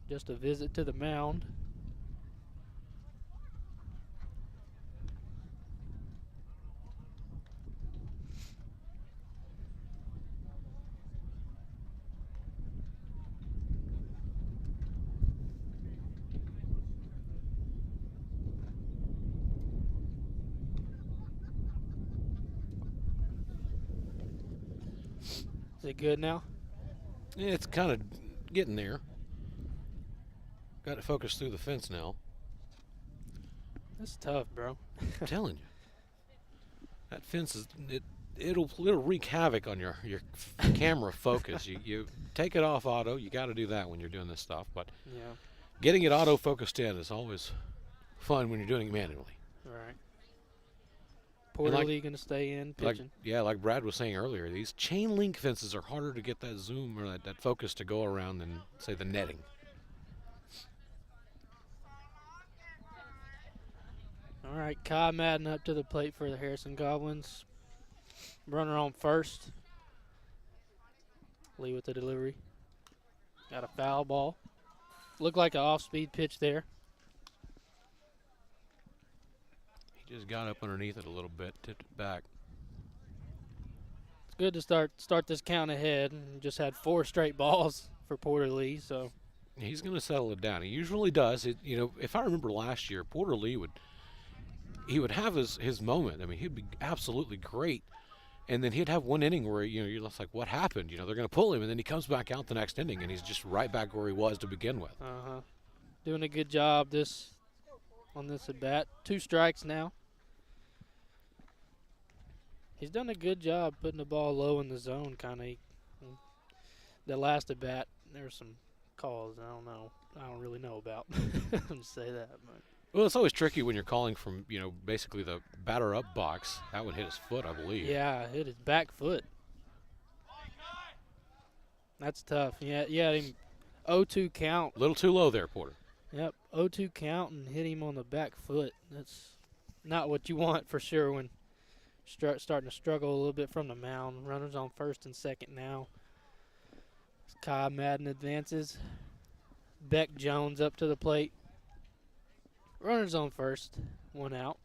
just a visit to the mound. Is it good now? Yeah, it's kind of getting there. Got to focus through the fence now. That's tough, bro. I'm telling you. That fence is it'll wreak havoc on your camera focus. You take it off auto. You got to do that when you're doing this stuff. But yeah, getting it auto focused in is always fun when you're doing it manually. Right. Porterly going to stay in pitching. Like Brad was saying earlier, these chain link fences are harder to get that zoom or that focus to go around than, say, the netting. All right, Kai Madden up to the plate for the Harrison Goblins. Runner on first. Lee with the delivery. Got a foul ball. Looked like an off-speed pitch there. He just got up underneath it a little bit, tipped it back. It's good to start this count ahead, and just had 4 straight balls for Porter Lee. So he's going to settle it down. He usually does. If I remember last year, Porter Lee would have his moment. I mean, he'd be absolutely great, and then he'd have one inning where you're just like, what happened? They're going to pull him, and then he comes back out the next inning, and he's just right back where he was to begin with. Doing a good job on this at bat. 2 strikes now. He's done a good job putting the ball low in the zone, kind of. The last at bat, there were some calls I don't really know about. To say that, but. Well, it's always tricky when you're calling from, basically the batter up box. That would hit his foot, I believe. Yeah, hit his back foot. That's tough. Yeah, him 0-2 count. A little too low there, Porter. Yep, 0-2 count and hit him on the back foot. That's not what you want for sure when starting to struggle a little bit from the mound. Runners on first and second now. Kai Madden advances. Beck Jones up to the plate. Runners on first, 1 out.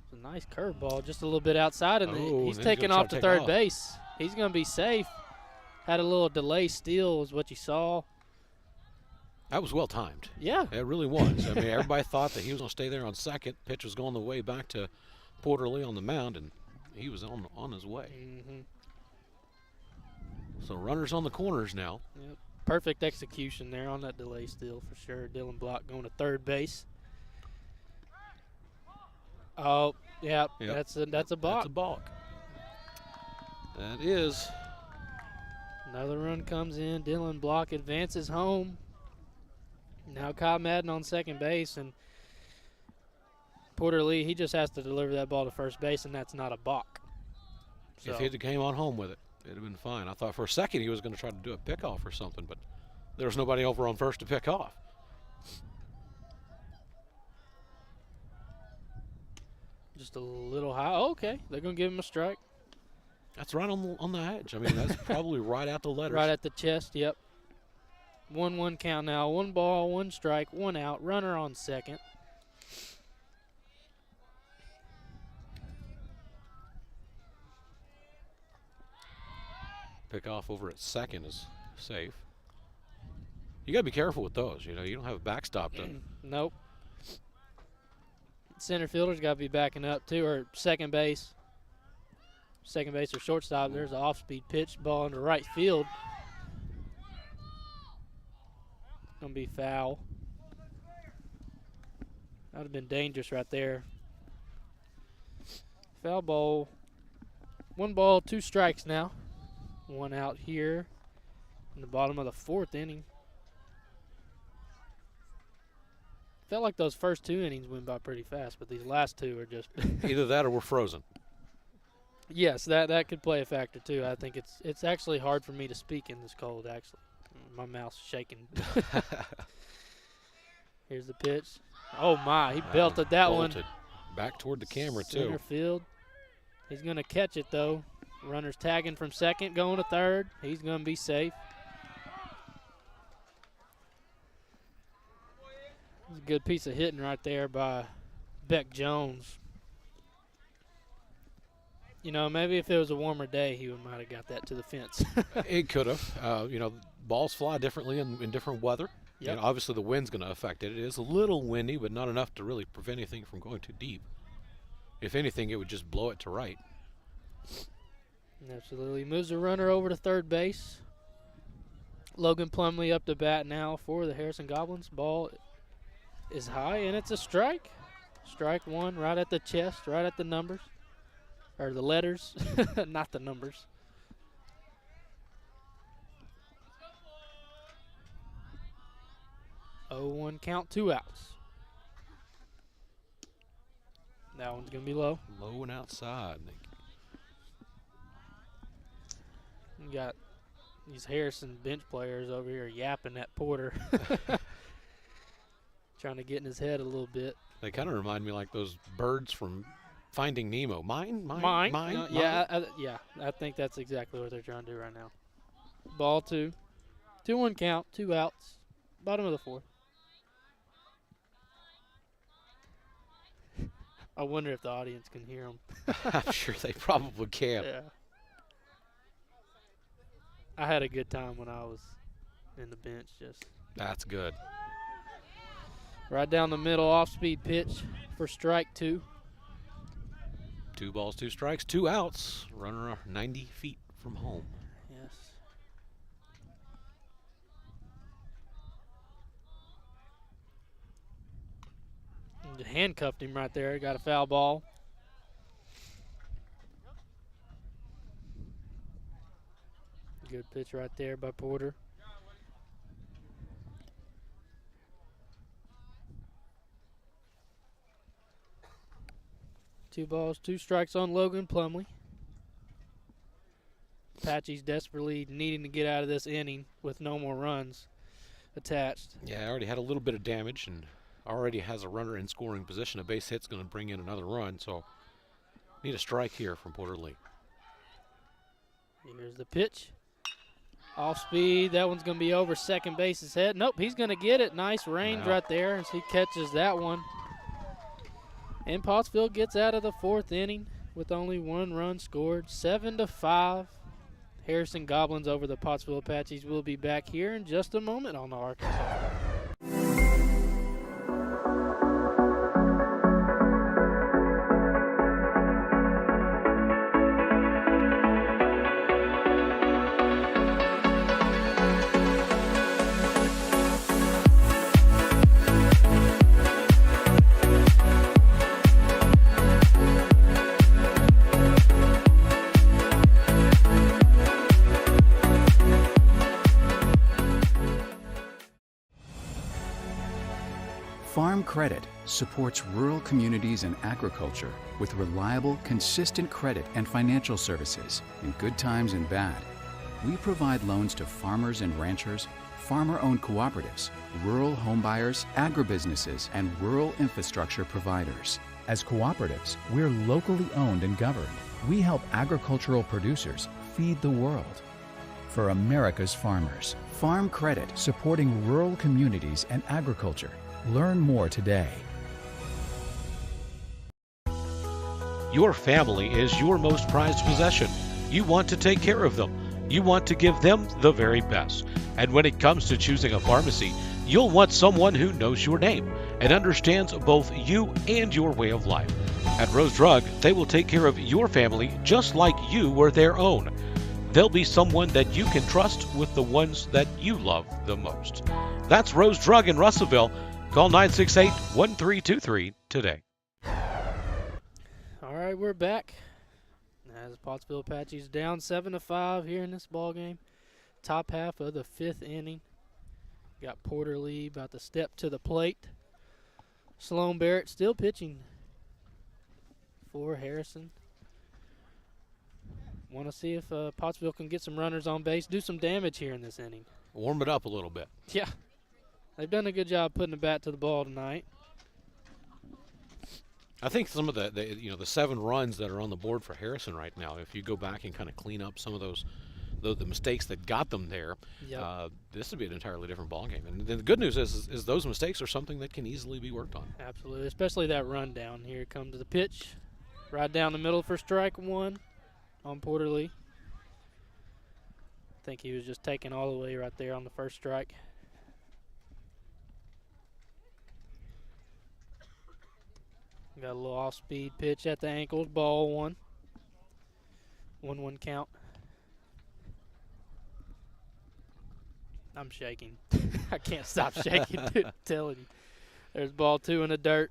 It's a nice curveball, just a little bit outside, and he's taking off to third base. He's going to be safe. Had a little delay steal is what you saw. That was well timed. Yeah. It really was. I mean, everybody thought that he was going to stay there on second. Pitch was going the way back to Porter Lee on the mound, and he was on his way. So runners on the corners now. Yep. Perfect execution there on that delay steal for sure. Dylan Block going to third base. Oh, yep. That's a balk. That's a balk. That is. Another run comes in. Dylan Block advances home. Now Kyle Madden on second base, and Porter Lee, he just has to deliver that ball to first base, and that's not a balk. So. If he had came on home with it, it'd have been fine. I thought for a second he was going to try to do a pickoff or something, but there was nobody over on first to pick off. Just a little high. Oh, okay, they're going to give him a strike. That's right on the edge. I mean, that's probably right at the letters. Right at the chest, yep. 1-1 count now. 1 ball, 1 strike, 1 out. Runner on second. Pick off over at second is safe. You got to be careful with those. You don't have a backstop to. Nope. Center fielder's got to be backing up too, or second base. Second base or shortstop. There's an off-speed pitch, ball into right field. Gonna be foul. That would have been dangerous right there. Foul ball. 1 ball, 2 strikes now. 1 out here in the bottom of the 4th inning. Felt like those first 2 innings went by pretty fast, but these last 2 are just Either that or we're frozen. Yes, that could play a factor too. I think it's actually hard for me to speak in this cold. Actually, my mouth's shaking. Here's the pitch. Oh my, he belted that Bolted. one. Back toward the camera Center too. field. He's gonna catch it though. Runner's tagging from second, going to third. He's gonna be safe. It's a good piece of hitting right there by Beck Jones. You know, maybe if it was a warmer day, he might have got that to the fence. It could have. You know, balls fly differently in different weather. Yep. You know, obviously, the wind's going to affect it. It is a little windy, but not enough to really prevent anything from going too deep. If anything, it would just blow it to right. Absolutely. Moves the runner over to third base. Logan Plumley up to bat now for the Harrison Goblins. Ball is high, and it's a strike. Strike 1 right at the chest, right at the numbers. Or the letters, not the numbers. Oh, 1 count, 2 outs. That one's going to be low. Low and outside. You got these Harrison bench players over here yapping at Porter. Trying to get in his head a little bit. They kind of remind me like those birds from Finding Nemo. Mine. Yeah, I think that's exactly what they're trying to do right now. Ball 2. 2-1 count, 2 outs. Bottom of the 4th. I wonder if the audience can hear them. I'm sure they probably can. Yeah. I had a good time when I was in the bench. Just That's good. right down the middle, off-speed pitch for strike 2. 2 balls, 2 strikes, 2 outs. Runner 90 feet from home. Yes. And handcuffed him right there. Got a foul ball. Good pitch right there by Porter. Two balls, 2 strikes on Logan Plumley. Apache's desperately needing to get out of this inning with no more runs attached. Yeah, already had a little bit of damage and already has a runner in scoring position. A base hit's going to bring in another run, so need a strike here from Porter Lee. Here's the pitch. Off speed. That one's going to be over second base's head. Nope, he's going to get it. Nice range right there as he catches that one. And Pottsville gets out of the 4th inning with only 1 run scored. 7-5. Harrison Goblins over the Pottsville Apaches. Will be back here in just a moment on the Arkansas. Farm Credit supports rural communities and agriculture with reliable, consistent credit and financial services in good times and bad. We provide loans to farmers and ranchers, farmer-owned cooperatives, rural homebuyers, agribusinesses, and rural infrastructure providers. As cooperatives, we're locally owned and governed. We help agricultural producers feed the world. For America's farmers, Farm Credit. supporting rural communities and agriculture. Learn more today. Your family is your most prized possession. You want to take care of them. You want to give them the very best. And when it comes to choosing a pharmacy, you'll want someone who knows your name and understands both you and your way of life. At Rose Drug, they will take care of your family just like you were their own. they'll be someone that you can trust with the ones that you love the most. That's Rose Drug in Russellville. Call 968-1323 today. All right, we're back. As Pottsville Apache's down 7-5 here in this ball game. Top half of the 5th inning. Got Porter Lee about to step to the plate. Sloan Barrett still pitching for Harrison. Want to see if Pottsville can get some runners on base, do some damage here in this inning. Warm it up a little bit. Yeah, they've done a good job putting the bat to the ball tonight. I think some of the 7 runs that are on the board for Harrison right now, if you go back and kind of clean up some of those the mistakes that got them there, this would be an entirely different ballgame. And the good news is those mistakes are something that can easily be worked on. Absolutely, especially that run down. Here comes the pitch. Right down the middle for strike 1 on Porter Lee. I think he was just taken all the way right there on the first strike. Got a little off-speed pitch at the ankles, ball 1. 1-1 count. I'm shaking. I can't stop shaking, dude. I'm telling you. There's ball 2 in the dirt.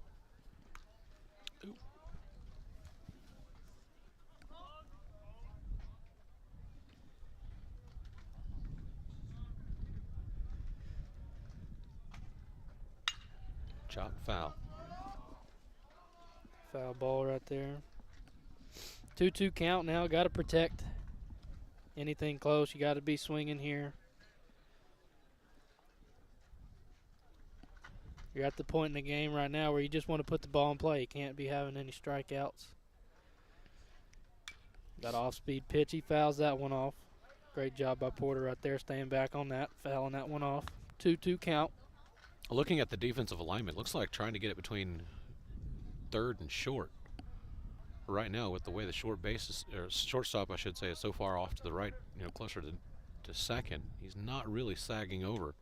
Chop foul. Foul ball right there. 2-2 count now. Got to protect anything close. You got to be swinging here. You're at the point in the game right now where you just want to put the ball in play. You can't be having any strikeouts. Got off-speed pitch. He fouls that one off. Great job by Porter right there, staying back on that, fouling that one off. 2-2 count. Looking at the defensive alignment, looks like trying to get it between third and short. Right now, with the way the shortstop, I should say, is so far off to the right, closer to second, he's not really sagging over.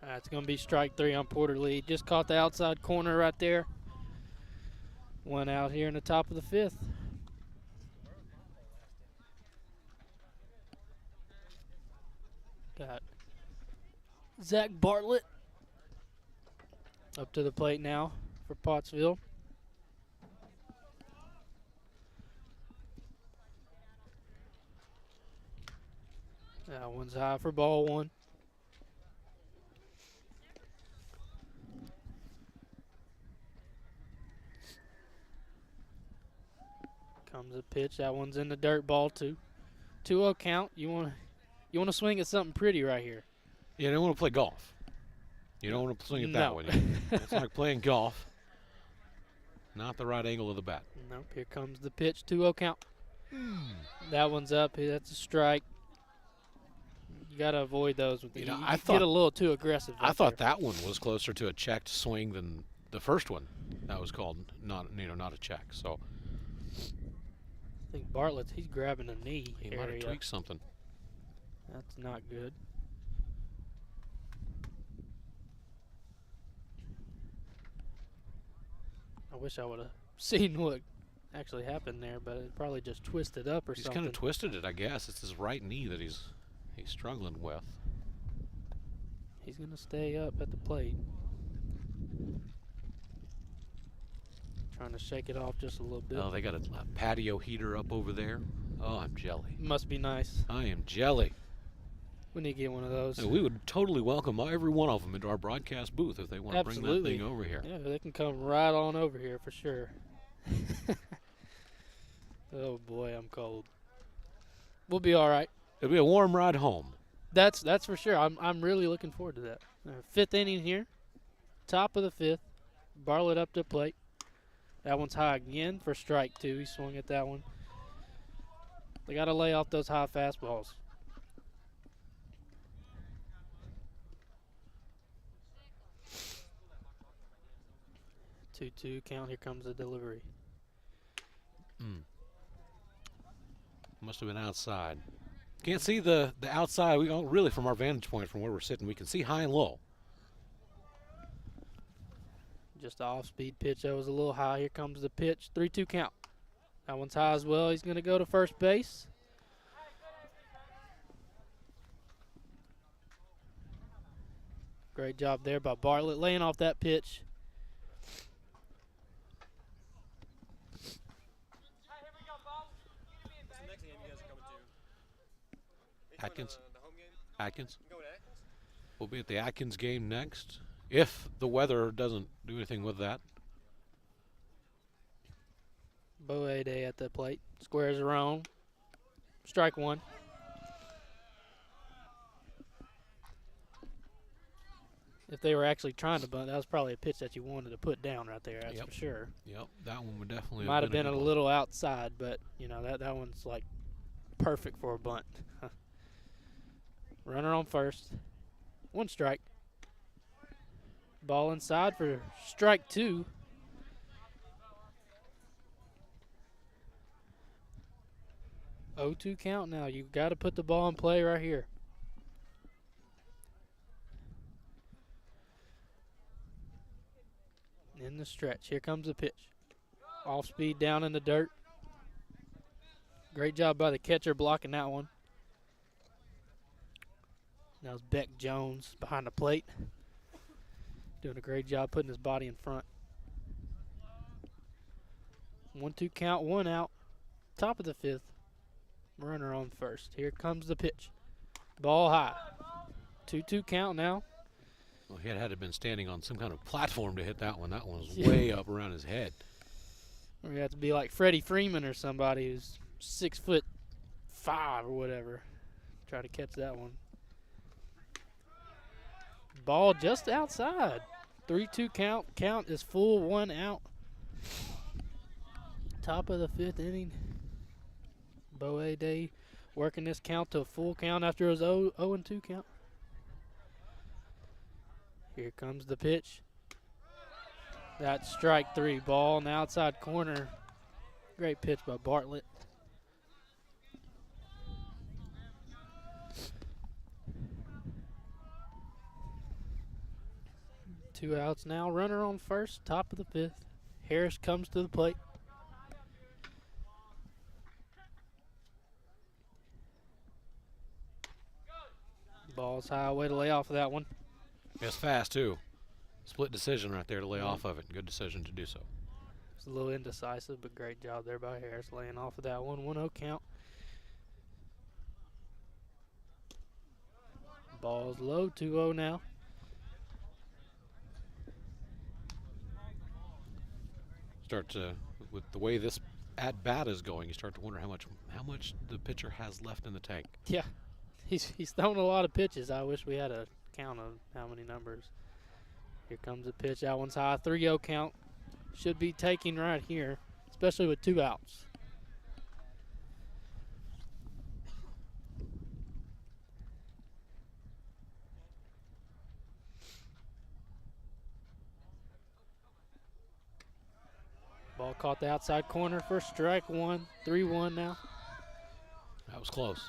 It's going to be strike 3 on Porter Lee. Just caught the outside corner right there. One out here in the top of the 5th. Got Zach Bartlett up to the plate now for Pottsville. That one's high for ball 1. Comes a pitch. That one's in the dirt, ball 2. 2-0 count. You want to swing at something pretty right here. You don't want to play golf. You don't want to swing it that way. It's like playing golf. Not the right angle of the bat. Nope. Here comes the pitch. 2-0 count. That one's up. That's a strike. You got to avoid those. You get a little too aggressive. I thought that one was closer to a checked swing than the first one. That was called not a check. So I think Bartlett, he's grabbing a knee. He might have tweaked something. That's not good. I wish I would have seen what actually happened there, but it probably just twisted up or something. He's kind of twisted it, I guess. It's his right knee that he's struggling with. He's going to stay up at the plate. Trying to shake it off just a little bit. Oh, they got a patio heater up over there. Oh, I'm jelly. Must be nice. I am jelly. We need to get one of those. We would totally welcome every one of them into our broadcast booth if they want to bring that thing over here. Yeah, they can come right on over here for sure. Oh boy, I'm cold. We'll be all right. It'll be a warm ride home. That's for sure. I'm really looking forward to that. 5th inning here, top of the 5th. Bartlett up to the plate. That one's high again for strike 2. He swung at that one. They got to lay off those high fastballs. Two count. Here comes the delivery. Must have been outside. Can't see the outside. We don't really, from our vantage point, from where we're sitting, we can see high and low. Just an off-speed pitch. That was a little high. Here comes the pitch. 3-2 count. That one's high as well. He's going to go to first base. Great job there by Bartlett laying off that pitch. Atkins. We'll be at the Atkins game next, if the weather doesn't do anything with that. Boe Day at the plate. Squares around. Strike one. If they were actually trying to bunt, that was probably a pitch that you wanted to put down right there, that's for sure. Yep, that one would definitely might have been a little outside, but, you know, that one's, like, perfect for a bunt. Runner on first. One strike. Ball inside for strike two. Oh-2 count now. You've got to put the ball in play right here. In the stretch. Here comes the pitch. Off speed down in the dirt. Great job by the catcher blocking that one. That was Beck Jones behind the plate. Doing a great job putting his body in front. 1-2 count, one out. Top of the fifth. Runner on first. Here comes the pitch. Ball high. 2-2 count now. Well, he had to been standing on some kind of platform to hit that one. That one was way up around his head. Or you have to be like Freddie Freeman or somebody who's 6'5" or whatever. Try to catch that one. Ball just outside. 3-2 count. Count is full, one out. Top of the fifth inning. Boe Day working this count to a full count after his 0-2 count. Here comes the pitch. That's strike three. Ball in the outside corner. Great pitch by Bartlett. Two outs now. Runner on first. Top of the fifth. Harris comes to the plate. Ball's high. Way to lay off of that one. It's fast, too. Split decision right there to lay off of it. Good decision to do so. It's a little indecisive, but great job there by Harris laying off of that one. 1-0 count. Ball's low. 2-0 now. Start to, with the way this at bat is going, you start to wonder how much the pitcher has left in the tank. Yeah, he's thrown a lot of pitches. I wish we had a count of how many numbers. Here comes the pitch. That one's high. 3-0 count. Should be taking right here, especially with two outs. Ball caught the outside corner for strike one. 3-1 now. That was close.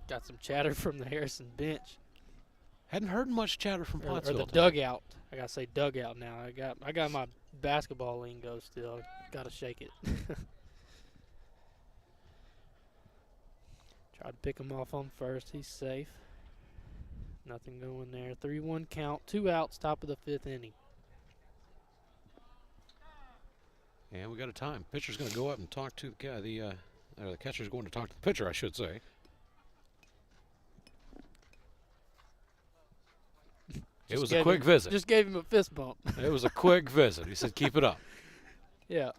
Got some chatter from the Harrison bench. Hadn't heard much chatter from Pottsville. Or the dugout. I gotta say dugout now. I got my basketball lingo still. Gotta shake it. Tried to pick him off on first. He's safe. Nothing going there. 3-1 count. Two outs. Top of the fifth inning. And we got a time. Pitcher's going to go up and talk to the guy. The catcher's going to talk to the pitcher, I should say. It was a quick visit. Just gave him a fist bump. It was a quick visit. He said, keep it up. Yeah.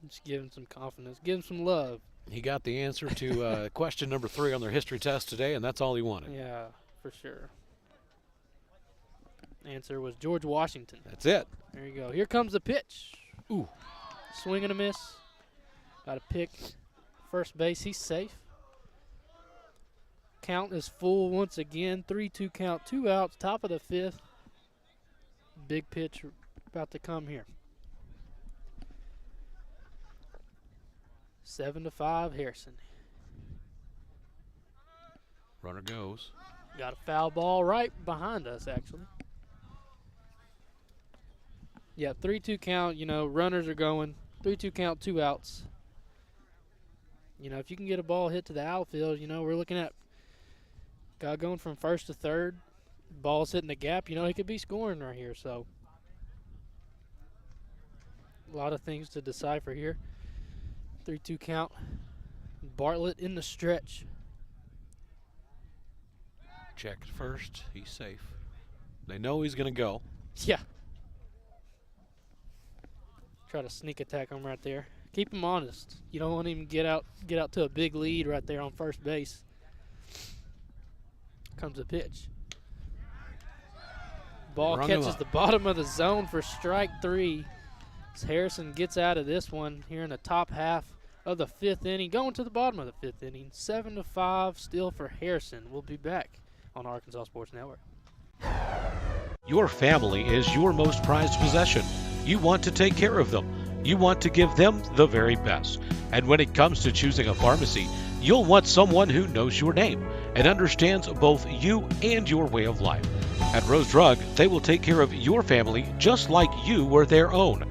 Just give him some confidence. Give him some love. He got the answer to question number 3 on their history test today, and that's all he wanted. Yeah, for sure. Answer was George Washington. That's it. There you go. Here comes the pitch. Ooh. Swing and a miss. Got to pick first base. He's safe. Count is full once again. 3-2 count. Two outs. Top of the fifth. Big pitch about to come here. 7-5 Harrison. Runner goes. Got a foul ball right behind us, actually. Yeah, 3-2 count. You know, runners are going. 3-2 count, 2 outs. You know, if you can get a ball hit to the outfield, you know, we're looking at guy going from first to third. Ball's hitting the gap, you know, he could be scoring right here. So a lot of things to decipher here. 3-2 count. Bartlett in the stretch. Check it first. He's safe. They know he's going to go. Yeah. Try to sneak attack him right there. Keep him honest. You don't want him to get out to a big lead right there on first base. Comes a pitch. Ball catches the bottom of the zone for strike 3. As Harrison gets out of this one here in the top half of the 5th inning, going to the bottom of the 5th inning. 7-5 still for Harrison. We'll be back on Arkansas Sports Network. Your family is your most prized possession. You want to take care of them. You want to give them the very best. And when it comes to choosing a pharmacy, you'll want someone who knows your name and understands both you and your way of life. At Rose Drug, they will take care of your family just like you were their own.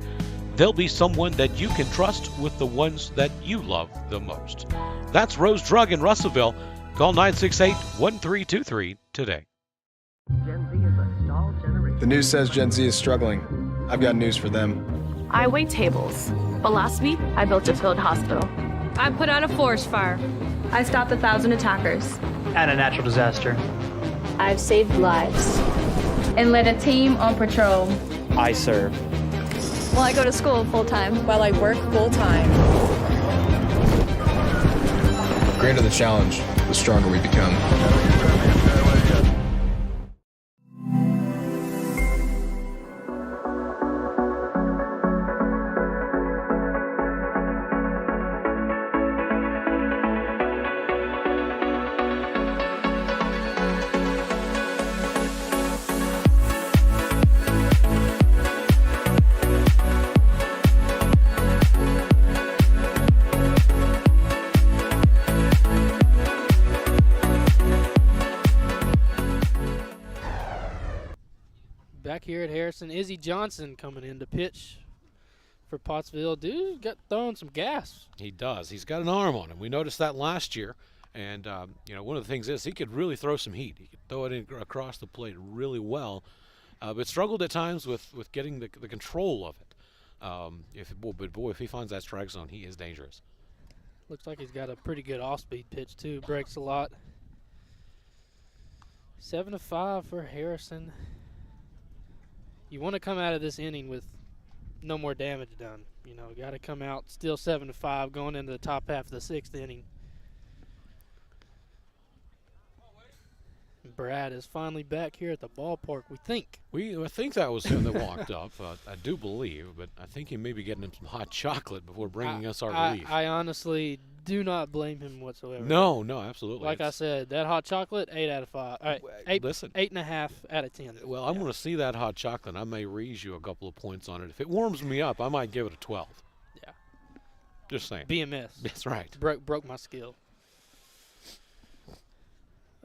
They'll be someone that you can trust with the ones that you love the most. That's Rose Drug in Russellville. Call 968-1323 today. The news says Gen Z is struggling. I've got news for them. I wait tables, but last week I built a field hospital. I put out a forest fire. I stopped 1,000 attackers. And a natural disaster. I've saved lives. And led a team on patrol. I serve. Well, I go to school full time. While I work full time. The greater the challenge, the stronger we become. Back here at Harrison, Izzy Johnson coming in to pitch for Pottsville. Dude got throwing some gas. He does. He's got an arm on him. We noticed that last year. And, you know, one of the things is he could really throw some heat. He could throw it in across the plate really well, but struggled at times with getting the control of it. But boy, if he finds that strike zone, he is dangerous. Looks like he's got a pretty good off-speed pitch, too. Breaks a lot. 7-5 for Harrison. You want to come out of this inning with no more damage done. You know, got to come out still 7-5 going into the top half of the 6th inning. Brad is finally back here at the ballpark, we think. I think that was him that walked up. I do believe, but I think he may be getting him some hot chocolate before bringing us our relief. I honestly do not blame him whatsoever. No, absolutely. Like I said, that hot chocolate, 8 out of 5. All right, listen, 8.5 out of 10. Well, I'm going to see that hot chocolate. I may raise you a couple of points on it. If it warms me up, I might give it a 12. Yeah. Just saying. BMS. That's right. Broke my skill.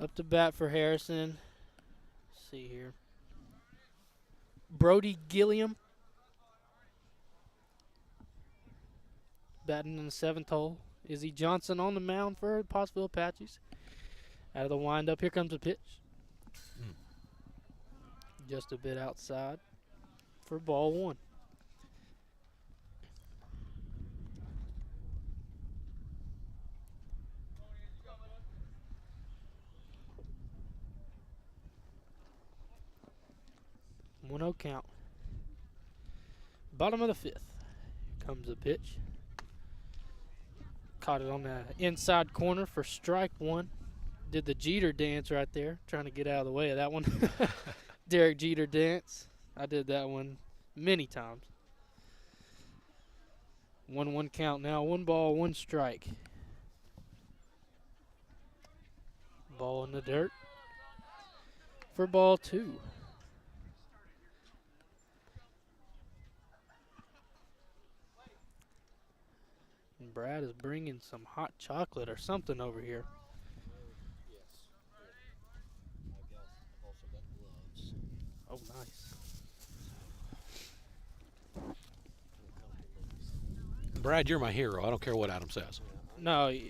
Up to bat for Harrison. Let's see here. Brody Gilliam. Batting in the 7th hole. Izzy Johnson on the mound for Pottsville Apaches. Out of the windup, here comes a pitch. Just a bit outside for ball 1. One-0 count. Bottom of the 5th. Here comes a pitch. Caught it on the inside corner for strike 1. Did the Jeter dance right there, trying to get out of the way of that one. Derek Jeter dance. I did that one many times. 1-1 count now. 1 ball, 1 strike. Ball in the dirt for ball 2. And Brad is bringing some hot chocolate or something over here. Oh, nice. Brad, you're my hero. I don't care what Adam says. No, yeah.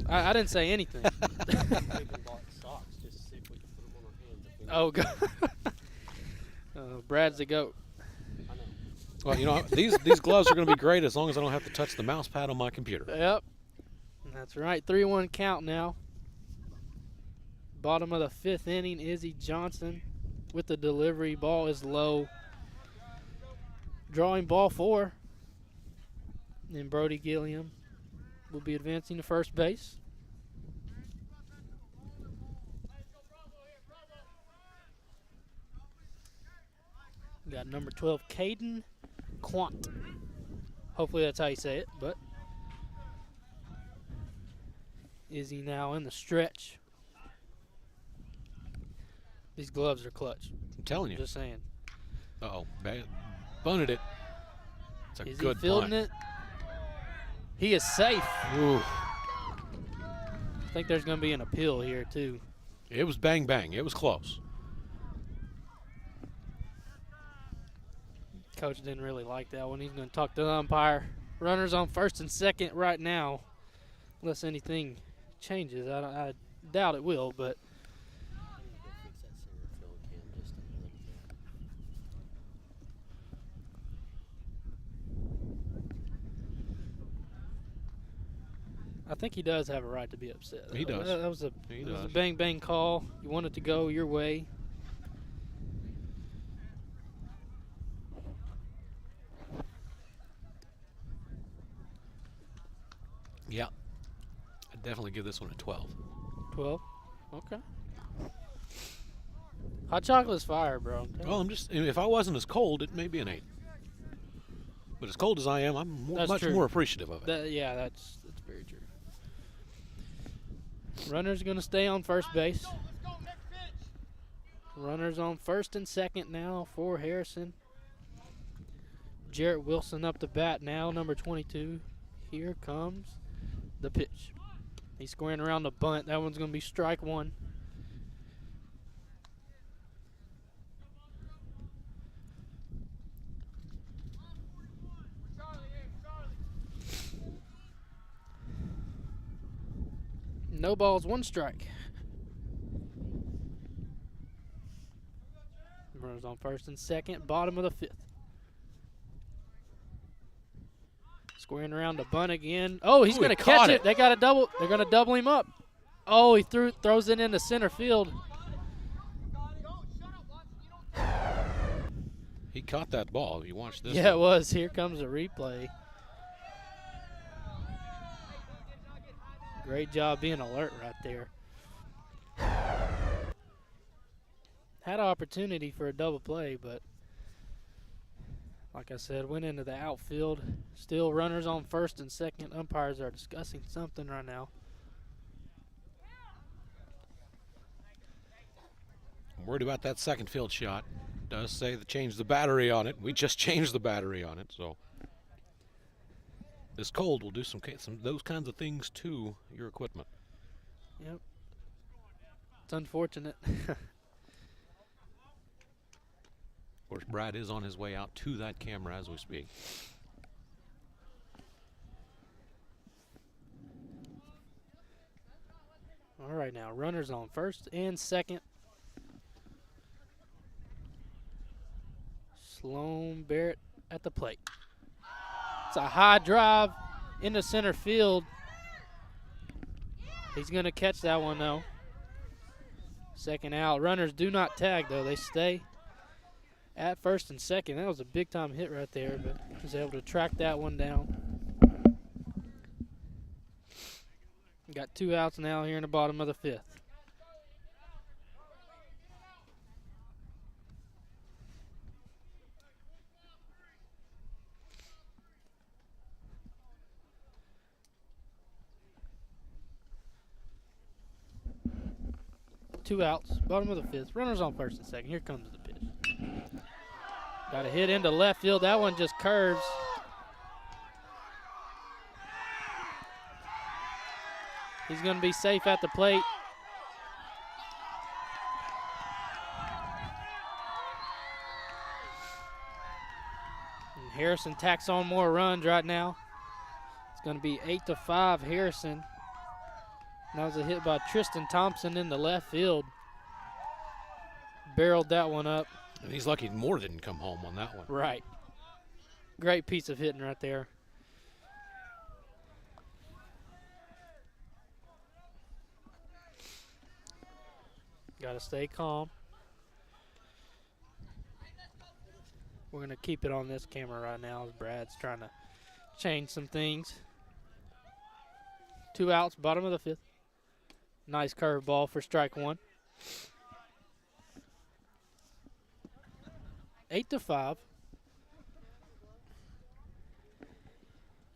I didn't say anything. Oh, God. Brad's the GOAT. Well, you know, these gloves are going to be great as long as I don't have to touch the mouse pad on my computer. Yep. That's right. 3-1 count now. Bottom of the 5th inning, Izzy Johnson with the delivery. Ball is low. Drawing ball 4. And Brody Gilliam will be advancing to first base. Got number 12, Caden Quant. Hopefully that's how you say it, but Izzy now in the stretch. These gloves are clutch. I'm telling you. Just saying. Uh-oh. Bunted it. It's a Is good he fielding play. it? He is safe. Ooh. I think there's going to be an appeal here, too. It was bang, bang. It was close. Coach didn't really like that one. He's going to talk to the umpire. Runners on first and second right now, unless anything changes. I doubt it will, but I think he does have a right to be upset. He does. That was a bang-bang call. You want it to go your way. Yeah. I'd definitely give this one a 12. 12? Okay. Hot chocolate's fire, bro. Well, if I wasn't as cold, it may be an 8. But as cold as I am, I'm much more appreciative of it. Yeah, that's very true. Runner's going to stay on first base. Runners on first and second now for Harrison. Jarrett Wilson up to bat now, number 22. Here comes the pitch. He's squaring around the bunt. That one's going to be strike 1. No balls, 1 strike. Runners on first and second, bottom of the 5th. Squaring around the bunt again. Oh, he's going to catch it. They got a double. They're going to double him up. Oh, he throws it into center field. He caught that ball. You watch this. Yeah, it was. Here comes a replay. Great job being alert right there. Had an opportunity for a double play, but like I said, went into the outfield. Still runners on first and second. Umpires are discussing something right now. I'm worried about that second field shot. Does say to change the battery on it. We just changed the battery on it, so this cold will do some those kinds of things to your equipment. Yep. It's unfortunate. Of course, Brad is on his way out to that camera as we speak. All right, now runners on first and second. Sloan Barrett at the plate. It's a high drive into center field. He's going to catch that one, though. Second out. Runners do not tag, though. They stay at first and second. That was a big-time hit right there, but was able to track that one down. Got 2 outs now here in the bottom of the 5th. Two outs, bottom of the 5th. Runners on first and second. Here comes the pitch. Got a hit into left field. That one just curves. He's going to be safe at the plate. And Harrison tacks on more runs right now. It's going to be 8-5 Harrison. That was a hit by Tristan Thompson in the left field. Barreled that one up. And he's lucky Moore didn't come home on that one. Right. Great piece of hitting right there. Got to stay calm. We're going to keep it on this camera right now as Brad's trying to change some things. 2 outs, bottom of the 5th. Nice curve ball for strike 1. 8-5.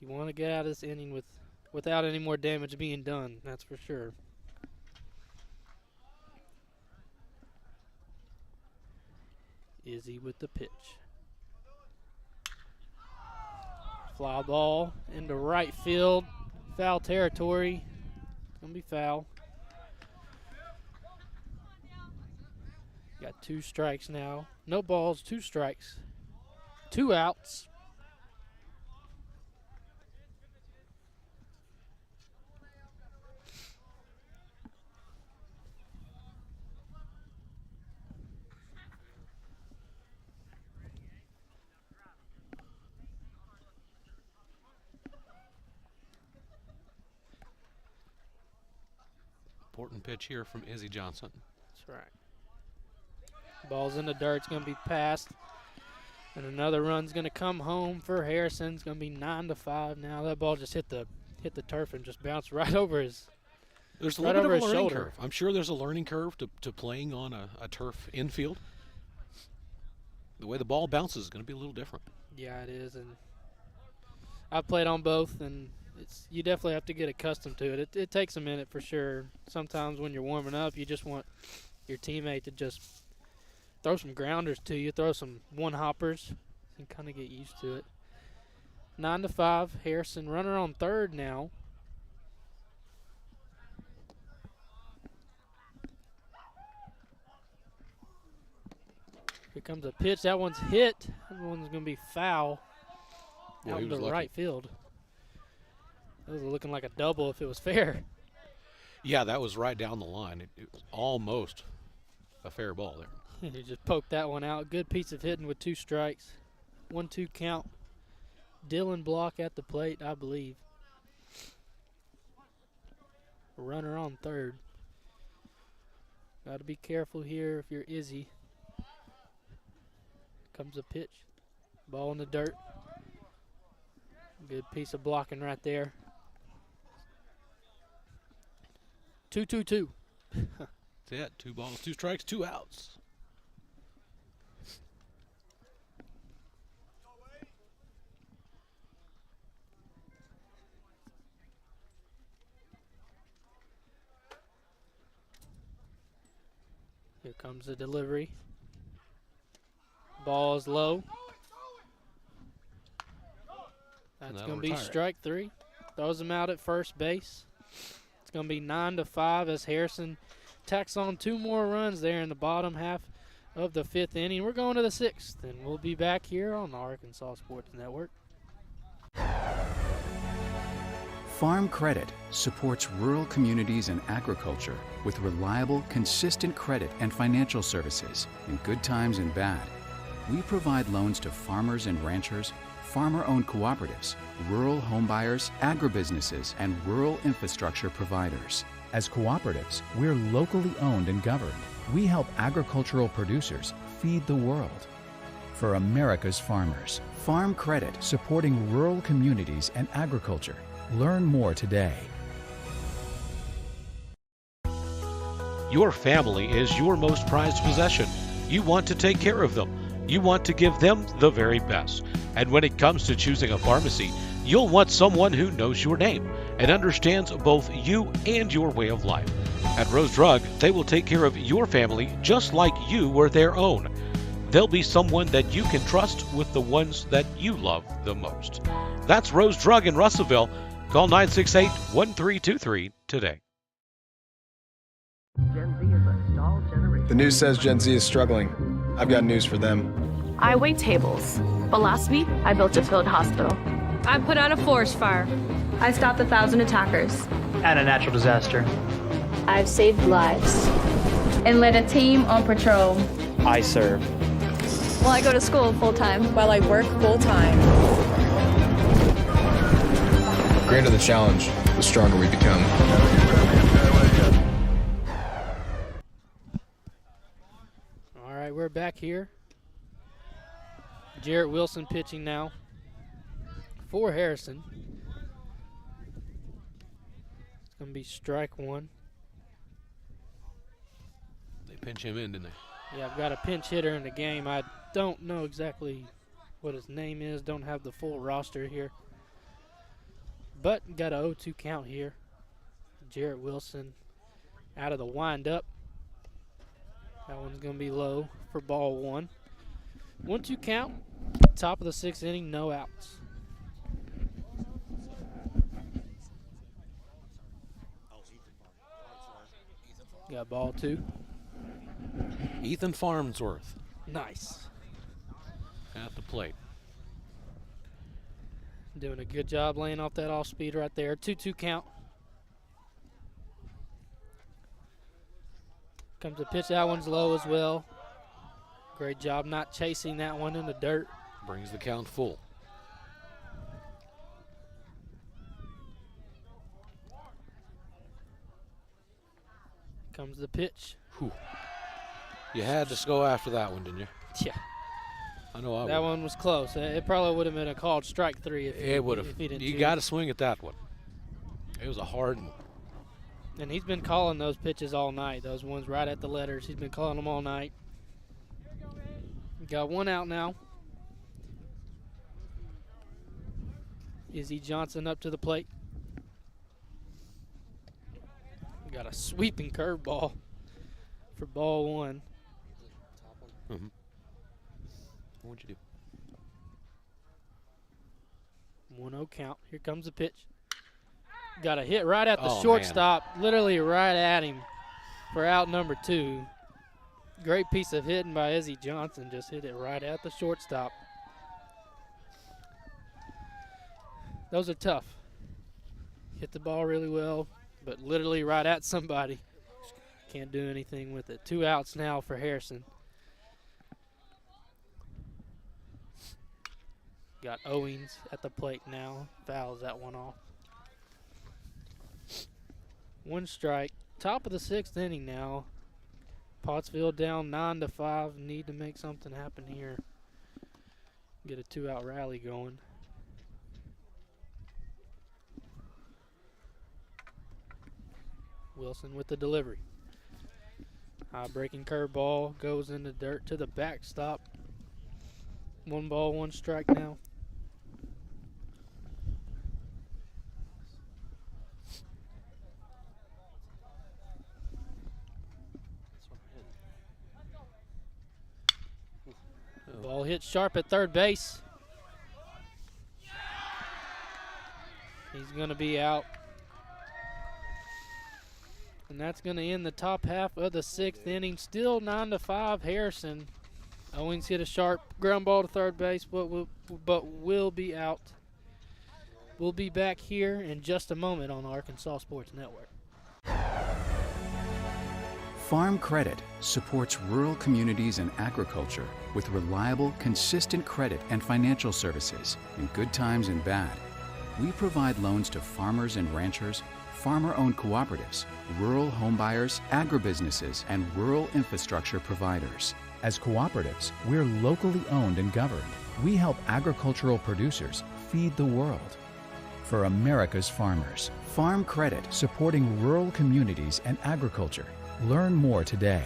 You want to get out of this inning without any more damage being done, that's for sure. Izzy with the pitch. Fly ball into right field. Foul territory. It's going to be foul. Got 2 strikes now. No balls, 2 strikes. 2 outs. Important pitch here from Izzy Johnson. That's right. Ball's in the dirt. It's going to be passed. And another run's going to come home for Harrison. It's going to be 9-5 now. That ball just hit the turf and just bounced right over his There's a right little bit over of a his learning shoulder. curve. I'm sure there's a learning curve to playing on a turf infield. The way the ball bounces is going to be a little different. Yeah, it is. And I've played on both, and you definitely have to get accustomed to it. It takes a minute for sure. Sometimes when you're warming up, you just want your teammate to just throw some grounders to you, throw some one-hoppers, and kind of get used to it. 9-5, Harrison runner on third now. Here comes a pitch. That one's hit. That one's going to be foul out into right field. That was looking like a double if it was fair. Yeah, that was right down the line. It was almost a fair ball there. He just poked that one out. Good piece of hitting with 2 strikes. 1-2 count. Dylan Block at the plate, I believe. Runner on third. Got to be careful here if you're Izzy. Comes a pitch. Ball in the dirt. Good piece of blocking right there. 2-2-2. That's it. 2 balls, 2 strikes, 2 outs. Here comes the delivery. Ball is low. That's going to be strike 3. Throws him out at first base. It's going to be 9-5 as Harrison tacks on 2 more runs there in the bottom half of the 5th inning. We're going to the 6th, and we'll be back here on the Arkansas Sports Network. Farm Credit supports rural communities and agriculture with reliable, consistent credit and financial services in good times and bad. We provide loans to farmers and ranchers, farmer-owned cooperatives, rural homebuyers, agribusinesses, and rural infrastructure providers. As cooperatives, we're locally owned and governed. We help agricultural producers feed the world. For America's farmers, Farm Credit, supporting rural communities and agriculture. Learn more today. Your family is your most prized possession. You want to take care of them. You want to give them the very best. And when it comes to choosing a pharmacy, you'll want someone who knows your name and understands both you and your way of life. At Rose Drug, they will take care of your family just like you were their own. They'll be someone that you can trust with the ones that you love the most. That's Rose Drug in Russellville. Call 968-1323 today. Gen Z is a stalled generation. The news says Gen Z is struggling. I've got news for them. I wait tables. But last week, I built a field hospital. I put out a forest fire. I stopped 1,000 attackers. And a natural disaster. I've saved lives. And led a team on patrol. I serve. Well, I go to school full time. While I work full time. The greater the challenge, the stronger we become. All right, we're back here. Jarrett Wilson pitching now for Harrison. It's going to be strike one. They pinch him in, didn't they? Yeah, I've got a pinch hitter in the game. I don't know exactly what his name is. Don't have the full roster here. But got a 0-2 count here. Jarrett Wilson out of the windup. That one's going to be low for ball one. 1-2 count. Top of the sixth inning, no outs. Got ball two. Ethan Farnsworth Nice. at the plate. Doing a good job laying off that off speed right there. 2-2 count. Comes a pitch. That one's low as well. Great job not chasing that one in the dirt. Brings the count full. Comes the pitch. Whew. You had to go after that one, didn't you? Yeah. I know I would. That one was close. It probably would have been a called strike three if It would if have. he didn't You choose. got to swing at that one. It was a hard one. And he's been calling those pitches all night. Those ones right at the letters. He's been calling them all night. Got one out now. Izzy Johnson up to the plate. Got a sweeping curveball for ball one. Mm-hmm. What'd you do? 1-0 count. Here comes the pitch. Got a hit right at the Oh, shortstop, literally right at him for out number 2. Great piece of hitting by Izzy Johnson. Just hit it right at the shortstop. Those are tough. Hit the ball really well, but literally right at somebody. Can't do anything with it. 2 outs now for Harrison. Got Owings at the plate now. Fouls that one off. 1 strike. Top of the 6th inning now. Pottsville down 9-5. Need to make something happen here. Get a 2-out rally going. Wilson with the delivery. High breaking curveball goes in the dirt to the backstop. 1 ball, 1 strike now. Ball hit sharp at third base. He's going to be out. And that's going to end the top half of the 6th inning. Still 9-5 Harrison. Owings hit a sharp ground ball to third base, but will be out. We'll be back here in just a moment on Arkansas Sports Network. Farm Credit supports rural communities and agriculture with reliable, consistent credit and financial services in good times and bad. We provide loans to farmers and ranchers, farmer-owned cooperatives, rural homebuyers, agribusinesses, and rural infrastructure providers. As cooperatives, we're locally owned and governed. We help agricultural producers feed the world. For America's farmers, Farm Credit, supporting rural communities and agriculture. Learn more today.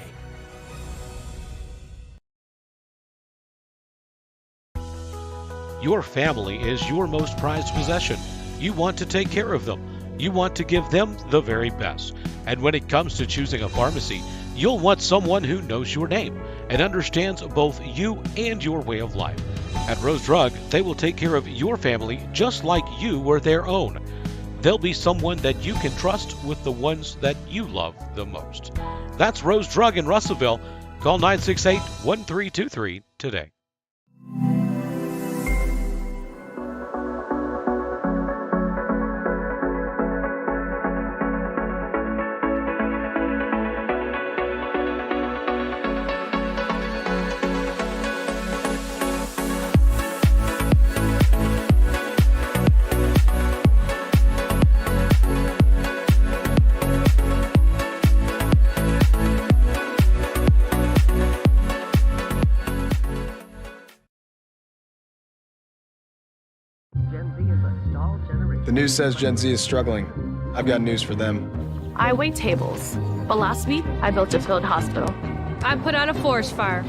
Your family is your most prized possession. You want to take care of them. You want to give them the very best. And when it comes to choosing a pharmacy, you'll want someone who knows your name and understands both you and your way of life. At Rose Drug, they will take care of your family just like you were their own. They'll be someone that you can trust with the ones that you love the most. That's Rose Drug in Russellville. Call 968-1323 today. The news says Gen Z is struggling. I've got news for them. I wait tables, but last week I built a field hospital. I put out a forest fire.